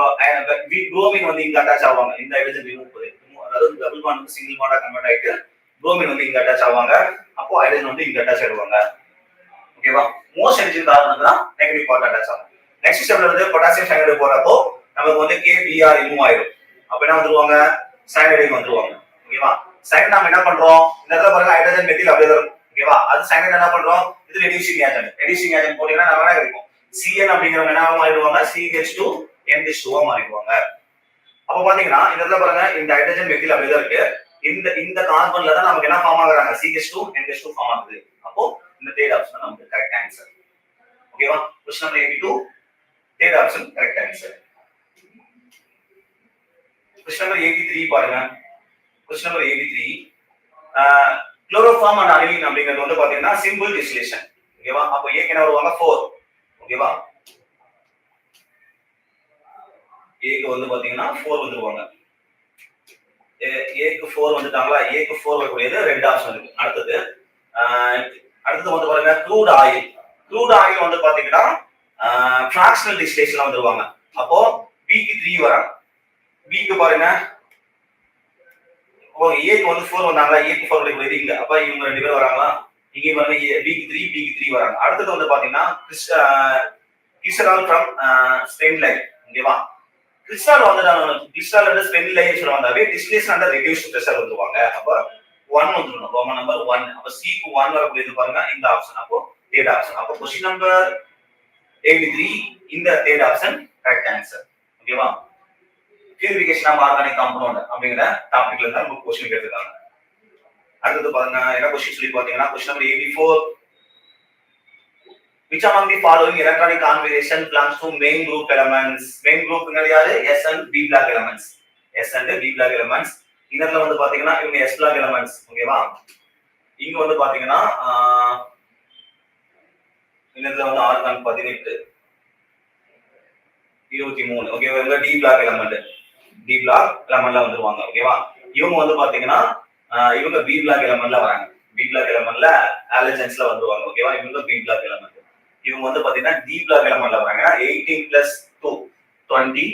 புரோமின் வந்து இங்க அட்டாச் ஆவாங்க. இந்த ஹைட்ரஜன் ரிமூவ் பண்ணுது. அதாவது டபுள் பாண்ட் வந்து சிங்கிள் பாண்டா கன்வெர்ட் ஆயிட்டு புரோமின் வந்து இங்க அட்டாச் ஆவாங்க. அப்போ ஹைட்ரஜன் வந்து இங்க அட்டாச் ஆயிடுவாங்க. ஓகேவா? மோஸ்ட் ஹைட்ரஜன் கார்பன் தான் நெகட்டிவ் பார்ட் அட்டாச் ஆகும். நெக்ஸ்ட் ஸ்டெப்ல வந்து பொட்டாசியம் சயனைடு போறப்போ நமக்கு வந்து KBr ரிமூவ் ஆயிடும். அப்ப என்ன வந்துருவாங்க? சயனைடு வந்துருவாங்க. ஓகேவா? சயனைடு நாம என்ன பண்றோம்? இந்த இடத்துல பாருங்க ஹைட்ரஜன் மெத்தில் அப்படியே வரும். ஓகேவா? அது சயனைடு என்ன பண்றோம்? இது ரெடியூசிங் ஏஜென்ட். ரெடியூசிங் ஏஜென்ட் போட்டீங்கன்னா நம்ம என்ன கிடைக்கும்? Cn அப்படிங்கறவங்க என்ன மாறிடுவாங்க? CH2 NH2 மாறிடுவாங்க. அப்ப பாத்தீங்கன்னா இந்த இடத்துல பாருங்க இந்த ஹைட்ரஜன் மெத்தில் அப்படியே இருக்கு. இந்த கார்பன்ல தான் நமக்கு என்ன ஃபார்ம் ஆகுறாங்க? CH2 NH2 ஃபார்ம் ஆகுது. அப்போ இந்த தேர்ட் ஆப்ஷன் நமக்கு கரெக்ட் ஆன்சர். ஓகேவா? Question number 82 third option correct answer. Question number 83 பாருங்க. Question number 83 chloroform and aniline அப்படிங்கிறது வந்து பாத்தீங்கன்னா சிம்பிள் டிஸ்டிலேஷன். ஓகேவா? அப்போ ஏக்கு என்ன வருவாங்க? 4. ஓகேவா? ஏக்கு வந்து பாத்தீங்கன்னா 4 வந்துருவாங்க. ஏக்கு 4 வந்துட்டாங்களா? ஏக்கு 4 வரக்கூடியது ரெண்டு ஆப்ஷன் இருக்கு. அடுத்தது வந்து பாருங்க க்ரூட் ஆயில். க்ரூட் ஆயில் வந்து பாத்தீங்கன்னா ஃபிராக்ஷனல் டிஸ்டிலேஷன்ல வந்துருவாங்க. அப்போ பிக்கு 3 வராங்க. பிக்கு பாருங்க ஏக்கு வந்து 4 வந்தாங்களா? ஏக்கு 4 வரக்கூடியது இங்க. அப்ப இவங்க ரெண்டு பேரும் வராங்களா? இங்க பாருங்க பிக்கு 3 வராங்க. அடுத்தது வந்து பாத்தீங்கன்னா கிறிஸ்டால் ஃப்ரம் ஸ்பென்லைன். ஓகேவா? கிறிஸ்டால் வந்து கிறிஸ்டால் அண்ட் ஸ்பென்லைன் சொல்லுவாங்க. டிஸ்டிலேஷன் அண்ட் ரெடியூஸ்ட் பிரஷர் வந்துருவாங்க. அப்ப 1 வந்துரும். Roman number 1. அப்ப சிக்கு 1 வரக்கூடியது பாருங்க இந்த ஆப்ஷன். அப்போ தேர்ட் ஆப்ஷன். அப்போ क्वेश्चन நம்பர் 83 இந்த தேர்ட் ஆப்ஷன் கரெக்ட் ஆன்சர். ஓகேவா? பியூரிஃபிகேஷன் ஆஃப் ஆர்கானிக் காம்பவுண்ட் அப்படிங்கற டாபிக்ல தான் நமக்கு क्वेश्चन கேட்டிருக்காங்க. அடுத்து பாருங்க என்ன क्वेश्चन சொல்லி பாத்தீங்கன்னா question number 84 which among the following electronic configuration belongs to main group elements? main group ங்கறது யாரு? S and B block elements. S and B block elements. இதெல்லாம் வந்து பாத்தீங்கன்னா இவங்க S block elements. ஓகேவா? இங்க வந்து பாத்தீங்கன்னா இதுல வந்து ஆர்கான் 18 23. ஓகேவா? இவங்க டி பிளாக் எலிமெண்ட்ல வந்துருவாங்க. ஓகேவா? இவங்க வந்து பாத்தீங்கன்னா இவங்க பி பிளாக் எலிமெண்ட்ல வராங்க. பி பிளாக் எலிமெண்ட்ல ஹாலஜன்ஸ்ல வந்துருவாங்க. ஓகேவா? இவங்க பி பிளாக் எலிமெண்ட். இவங்க வந்து பாத்தீங்கன்னா டி பிளாக் எலிமெண்ட்ல வராங்க. 18 + 2 20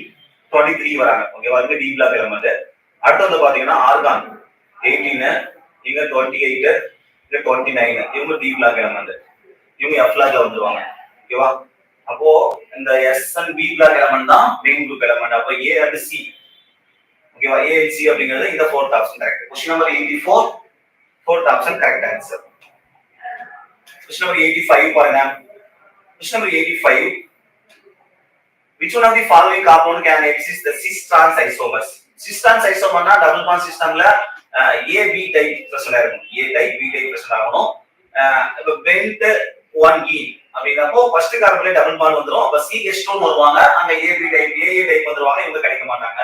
23 வராங்க. ஓகேவா? இவங்க டி பிளாக் எலிமெண்ட். அடுத்து வந்து பாத்தீங்கன்னா ஆர்கான் 18, இங்க 28, இங்க 29. இவங்க டி பிளாக் எலிமெண்ட். இவங்க எஃப் பிளாக்ல வந்துருவாங்க. ஓகேவா? அப்போ இந்த S and B block element தான் மெயின் குரூப் எலிமெண்ட். அப்போ A and C. ஓகேவா? A and C அப்படிங்கிறது இந்த fourth option correct. Question number 84 fourth option correct answer. Question number 85 பாருங்க. Question number 85 which one of the following compound can exist the cis trans isomers? cis trans isomerனா double bond சிஸ்டம்ல A B type பிரச்சனை இருக்கும். A type B type பிரச்சனை ஆகணும். இப்போ pent 1E அப்படிங்கறப்போ first கார்பன்ல டபுள் பாண்ட் வந்துரும். அப்ப CH2 வருவாங்க. அங்க AB டைப் AA டைப் வந்துருவாங்க. இவங்க கிடைக்க மாட்டாங்க.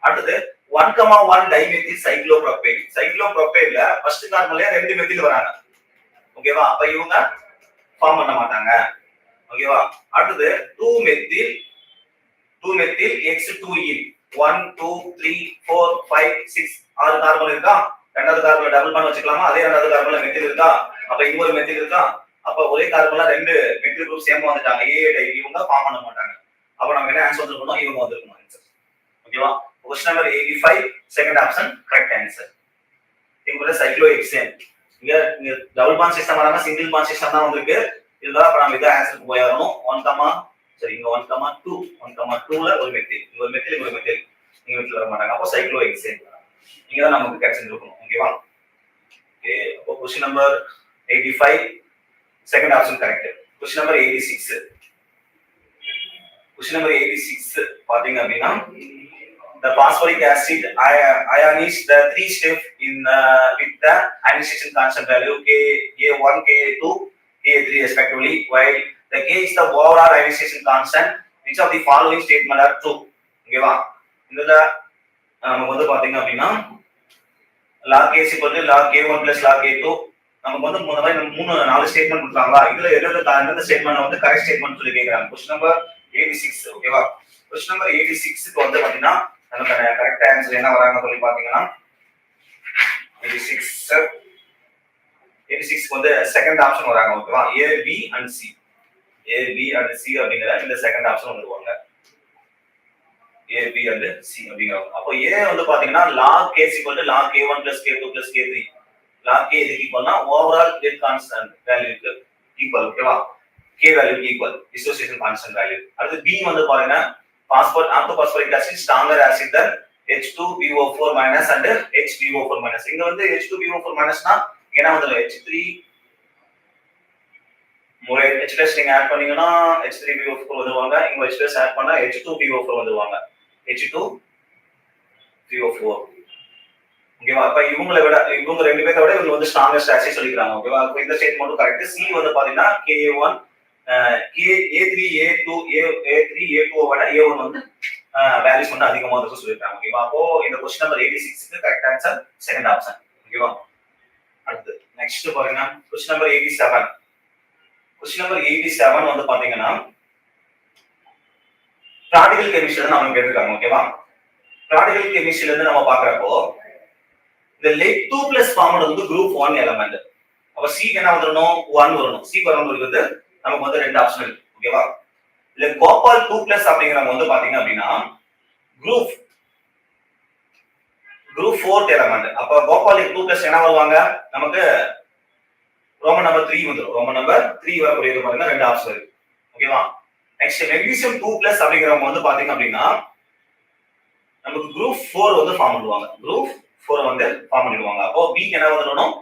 அடுத்து 1,1 டைமெத்தில் சைக்ளோப்ரோபேன். சைக்ளோப்ரோபேன்ல ஃபர்ஸ்ட் கார்பன்ல ரெண்டு மெத்தில் வராங்க. ஓகேவா? அப்ப இவங்க ஃபார்ம் பண்ண மாட்டாங்க. ஓகேவா? அடுத்து 2 மெத்தில் X2E 1 2 3 4 5 6 6 கார்பன் இருக்கா? ரெண்டாவது கார்பன்ல டபுள் பாண்ட் வச்சுக்கலாமா? அதே ரெண்டாவது கார்பன்ல மெத்தில் இருக்கா? அப்ப இங்க ஒரு மெத்தில் இருக்கா? அப்ப ஒரே கார்பன்ல ரெண்டு மெத்தில் குரூப் சேம் வந்துட்டாங்க. AA டைப் இவங்க ஃபார்ம் பண்ண மாட்டாங்க. அப்ப நம்ம என்ன ஆன்சர் வந்துருக்கணும்? இவங்க வந்துருக்கணும் ஆன்சர். ஓகேவா? Question number 85 second option correct answer. இவங்க சைக்ளோஹெக்சேன். இங்க டபுள் பாண்ட் சிஸ்டம் வராம சிங்கிள் பாண்ட் சிஸ்டம் தான் வந்திருக்கு. இதுதான் அப்ப நம்ம இத ஆன்சருக்கு போயிரணும். 1, சரி இங்க 1,2 1,2ல ஒரு மெத்தில். இங்க ஒரு மெத்தில் இங்க ஒரு மெத்தில். இங்க மெத்தில் வர மாட்டாங்க. அப்ப சைக்ளோஹெக்சேன். இங்க தான் நமக்கு கிடைச்சிருக்கும். ஓகேவா? ஓகே. அப்போ question number 85 second option correct. Question number 86 question number 86 பாத்தீங்க அப்படினா the phosphoric acid ion is the 3 step in with the ionization constant value Ka1, Ka2, Ka3 respectively, while the K is the overall ionization constant. Which of the following statement are true? ஓகேவா, இதுல நமக்கு வந்து பாத்தீங்க அப்படின்னா log K is equal to log K1 plus log K2 நமக்கு வந்து இந்த மாதிரி 4 ஸ்டேட்மெண்ட் கொடுத்தாங்களா, இதுல எந்த ஸ்டேட்மெண்ட் வந்து கரெக்ட் ஸ்டேட்மெண்ட் சொல்லி கேக்குறாங்க. Question number 86. ஓகேவா, क्वेश्चन நம்பர் 86க்கு வந்து பாத்தீங்கன்னா நமக்கு கரெக்ட் ஆன்சர் என்ன வராங்க சொல்லி பாத்தீங்கன்னா 86 வந்து செகண்ட் ஆப்ஷன் வராங்க. ஓகேவா, A, B and C. A, B and C அப்படிங்கற இந்த செகண்ட் ஆப்ஷன் வந்துருவாங்க. A, B and C அப்படிங்கறாங்க. அப்போ A வந்து பாத்தீங்கன்னா log K is equal to log K1 plus K2 plus K3. log K இதுக்கு ஈக்குவல்னா ஓவரால் கேட் கான்ஸ்டன்ட் வேல்யூக்கு ஈக்குவல். ஓகேவா, K value equal dissociation constant value. அடுத்து B வந்து பாருங்க orthophosphoric acid stronger acid than H2BO4- and HBO4-. இங்க வந்து H2BO4- னா என்ன வந்து H3 முறை H+ நீங்க ஆட் பண்ணீங்கன்னா H3BO4 வந்துருவாங்க. இங்க H+ ஆட் பண்ணா H2BO4 வந்துருவாங்க. H2BO4. ஓகேவா, அப்ப இவங்க ரெண்டு பேரை விட இவங்க வந்து ஸ்ட்ராங்கஸ்ட் ஆசிட் சொல்லிக்கிறாங்க. ஓகேவா, அப்ப இந்த ஸ்டேட்மெண்ட் கரெக்ட். சி வந்து பாத்தீங்கன்னா Ka1 A3 A2 A3 A2 விட A1 வந்து வேல்யூஸ் வந்து அதிகமா இருக்கு சொல்லிருக்காங்க. ஓகேவா, அப்போ இந்த क्वेश्चन நம்பர் 86க்கு கரெக்ட் ஆன்சர் செகண்ட் ஆப்ஷன். ஓகேவா, அடுத்து நெக்ஸ்ட் பாருங்க क्वेश्चन நம்பர் 87. क्वेश्चन நம்பர் 87 வந்து பாத்தீங்கன்னா பிராக்டிகல் கெமிஸ்ட்ரில நம்ம கேட்டிருக்காங்க. ஓகேவா, பிராக்டிகல் கெமிஸ்ட்ரில இருந்து நம்ம பாக்குறப்போ the lead 2+ ஃபார்முலா வந்து group 1 எலிமெண்ட். அப்ப C என்ன வந்துறணும் 1 வரணும். C வரணும்ங்கிறது நமக்கு வந்து ரெண்டு ஆப்ஷன் இருக்கு. ஓகேவா, இல்ல கோபால் 2+ அப்படிங்கறவங்க வந்து பாத்தீங்க அப்படினா group 4th எலிமெண்ட். அப்ப கோபால் 2+ என்ன வருவாங்க, நமக்கு ரோமன் நம்பர் 3 வந்துரும். ரோமன் நம்பர் 3 வரக்கூடியது பாருங்க ரெண்டு ஆப்ஷன் இருக்கு. ஓகேவா, நெக்ஸ்ட் மெக்னீசியம் 2+ அப்படிங்கறவங்க வந்து பாத்தீங்க அப்படினா நமக்கு group 4 வந்து ஃபார்ம் பண்ணுவாங்க. group 4 வந்து ஃபார்ம் பண்ணிடுவாங்க. அப்போ B என்ன வரணும்,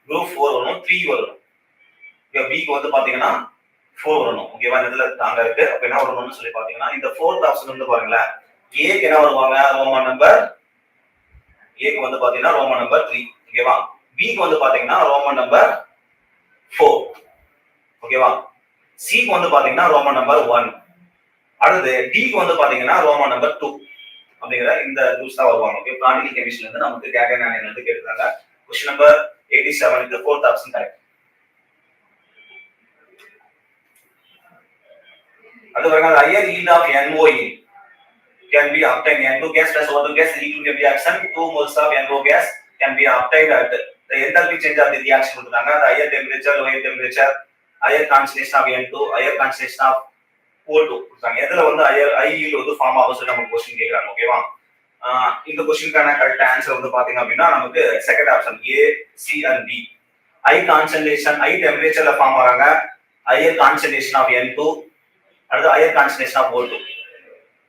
group 4 வரணும், 3 வரணும். ஓகே, B க்கு வந்து பாத்தீங்கன்னா 4 வரணும். ஓகேவா, இதுல தாங்க இருக்கு. அப்ப என்ன வரணும்னு சொல்லி பாத்தீங்கன்னா இந்த 4th ஆப்ஷன் வந்து பாருங்களேன். A க்கு என்ன வருவாங்க, ரோமன் நம்பர் A க்கு வந்து பாத்தீங்கன்னா ரோமன் நம்பர் 3. ஓகேவா, B க்கு வந்து பாத்தீங்கன்னா ரோமன் நம்பர் 4. ஓகேவா, C க்கு வந்து பாத்தீங்கன்னா ரோமன் நம்பர் 1. அடுத்து D க்கு வந்து பாத்தீங்கன்னா ரோமன் நம்பர் 2 அப்படிங்கற இந்த ரூல்ஸ் தான் வருவாங்க. ஓகே, பிராக்டிகல் கெமிஸ்ட்ரில இருந்து நமக்கு கேகன் அயன் வந்து கேக்குறாங்க. क्वेश्चन நம்பர் 87க்கு 4th ஆப்ஷன் கரெக்ட். அது வரைக்கும் the higher yield of NOE can be obtained. N2 gas plus O2 gas equal to reaction 2 moles of NO gas can be obtained at the enthalpy change of the reaction கொடுத்தாங்க. the higher temperature, lower temperature, higher concentration of N2, higher concentration of O2 கொடுத்தாங்க. எதுல வந்து high yield வந்து form ஆகும் சொல்லி நம்ம question கேக்குறாங்க. ஓகேவா, இந்த क्वेश्चनக்கான கரெக்ட் ஆன்சர் வந்து பாத்தீங்க அப்படினா நமக்கு second option A, C and D. high concentration, high temperatureல ஃபார்ம் ஆறாங்க. higher concentration of N2, அடுத்து higher concentration of O2.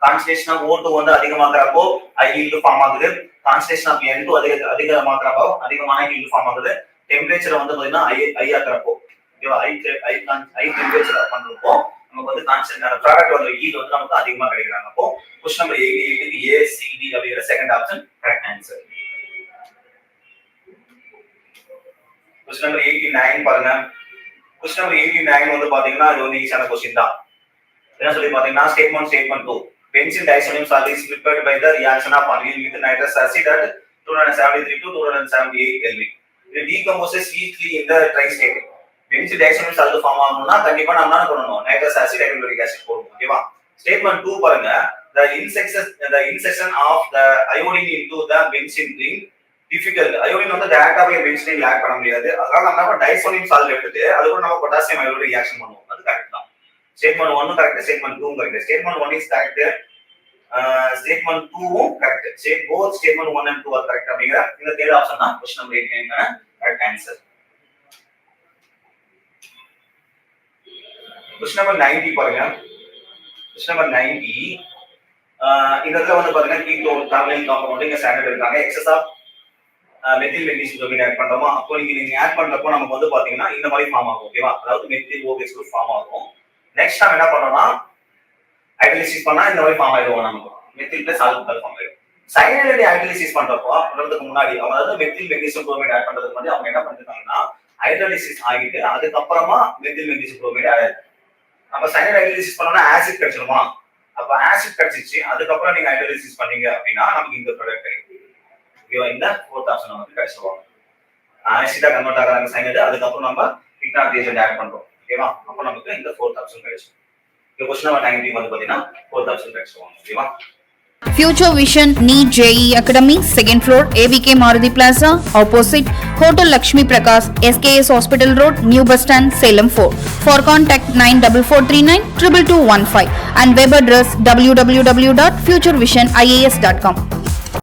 concentration of O2 வந்து அதிகமாகறப்போ high yield ஃபார்ம் ஆகுது. concentration of N2 அதிகமாகறப்போ அதிகமான yield ஃபார்ம் ஆகுது. டெம்பரேச்சர் வந்து பாத்தீங்கன்னா high ஆகறப்போ, ஓகேவா, high temperature பண்றப்போ நமக்கு வந்து கான்ஸ்டன்ட் ப்ராடக்ட் வந்து yield வந்து நமக்கு அதிகமா கிடைக்குறாங்க. அப்போ क्वेश्चन நம்பர் 88க்கு A, C, D அப்படிங்கற second option correct answer. Question number 89 பாருங்க. क्वेश्चन நம்பர் 89 வந்து பாத்தீங்கன்னா இது வந்து ஈஸியான क्वेश्चन தான். என்ன சொல்லி பாத்தீங்கன்னா statement 2. benzene disodium salt is prepared by the reaction of aniline with nitrous acid at 273 to 278 Kelvin. It decomposes easily in the dry state. benzene disodium salt form ஆகணும்னா கண்டிப்பா நாம என்ன பண்ணனும், nitrous acid hydrochloric acid போடணும். ஓகேவா, statement 2 பாருங்க. the insertion of the iodine into the benzene ring difficult. iodine வந்து டைரக்டாவே benzene add பண்ண முடியாது. அதனால நம்ம டைசோனியம் சால்ட் எடுத்துட்டு அது கூட நம்ம பொட்டாசியம் அயோடைடு ரியாக்ஷன் பண்ணுவோம். அது கரெக்ட் தான். statement 1 correct, statement 2 correct. statement 1 is correct, statement 2 correct. both statement 1 and 2 are correct அப்படிங்கற இந்த தேர்ட் ஆப்ஷன் தான் क्वेश्चन நம்பர் 89 க்கான கரெக்ட் ஆன்சர். क्वेश्चन நம்பர் 90 பாருங்க. क्वेश्चन நம்பர் 90 இந்த இடத்துல வந்து பாத்தீங்கன்னா கீட்டோன் கார்பனைல் காம்பவுண்ட் இங்க ஸ்டாண்டர்ட் இருக்காங்க. Excess of methyl magnesium group add பண்றோமா, அப்போ நீங்க ஆட் பண்றப்போ நமக்கு வந்து பாத்தீங்கன்னா இந்த மாதிரி ஃபார்ம் ஆகும். ஓகேவா, அதாவது மெத்தில் OH குரூப் ஃபார்ம் ஆகும். நெக்ஸ்ட் நம்ம என்ன பண்ணோம்னா ஹைட்ரோலைசிஸ் பண்ணா இந்த மாதிரி ஃபார்ம் ஆயிடும். நமக்கு மெத்தில் பிளஸ் ஆல்கஹால் ஃபார்ம் ஆயிடும். சயனைடு ஹைட்ரோலிசிஸ் பண்றதுக்கு முன்னாடி அவங்க அதாவது மெத்தில் மெக்னீசியம் புரோமைடு ஆட் பண்றதுக்கு முன்னாடி அவங்க என்ன பண்ணிருக்காங்கன்னா ஹைட்ரோலிசிஸ் ஆகிட்டு அதுக்கப்புறமா மெத்தில் மெக்னீசியம் புரோமைடு ஆட். நம்ம சயனைடு ஹைட்ரோலிசிஸ் பண்ணோம்னா ஆசிட் கிடைச்சிருமா? அப்ப ஆசிட் கிடைச்சிச்சு, அதுக்கப்புறம் நீங்க ஹைட்ரோலிசிஸ் பண்ணீங்க அப்படின்னா நமக்கு இந்த ப்ராடக்ட் கிடைக்கும். ஓகேவா? இந்த ஃபோர்த் ஆப்ஷன் நமக்கு கிடைச்சிருவாங்க. ஆசிடா கன்வெர்ட் ஆகுறாங்க சயனைடு, அதுக்கப்புறம் நம்ம பிக்னாட் ரியேஜென்ட் ஆட் பண்றோம். ஓகேவா? அப்ப நமக்கு இந்த ஃபோர்த் ஆப்ஷன் கிடைச்சிரும். இந்த क्वेश्चन நம்பர் 19 வந்து பாத்தீங்கன்னா ஃபோர்த் ஆப்ஷன் கிடைச்சிருவாங்க. ஓகேவா? Future Vision NEET JEE Academy, 2nd floor, ABK Maruti Plaza, opposite Hotel Lakshmi Prakash, SKS Hospital Road, New Bus Stand, Salem 4. For contact 94439 22215 and web address www.futurevision.ias.com.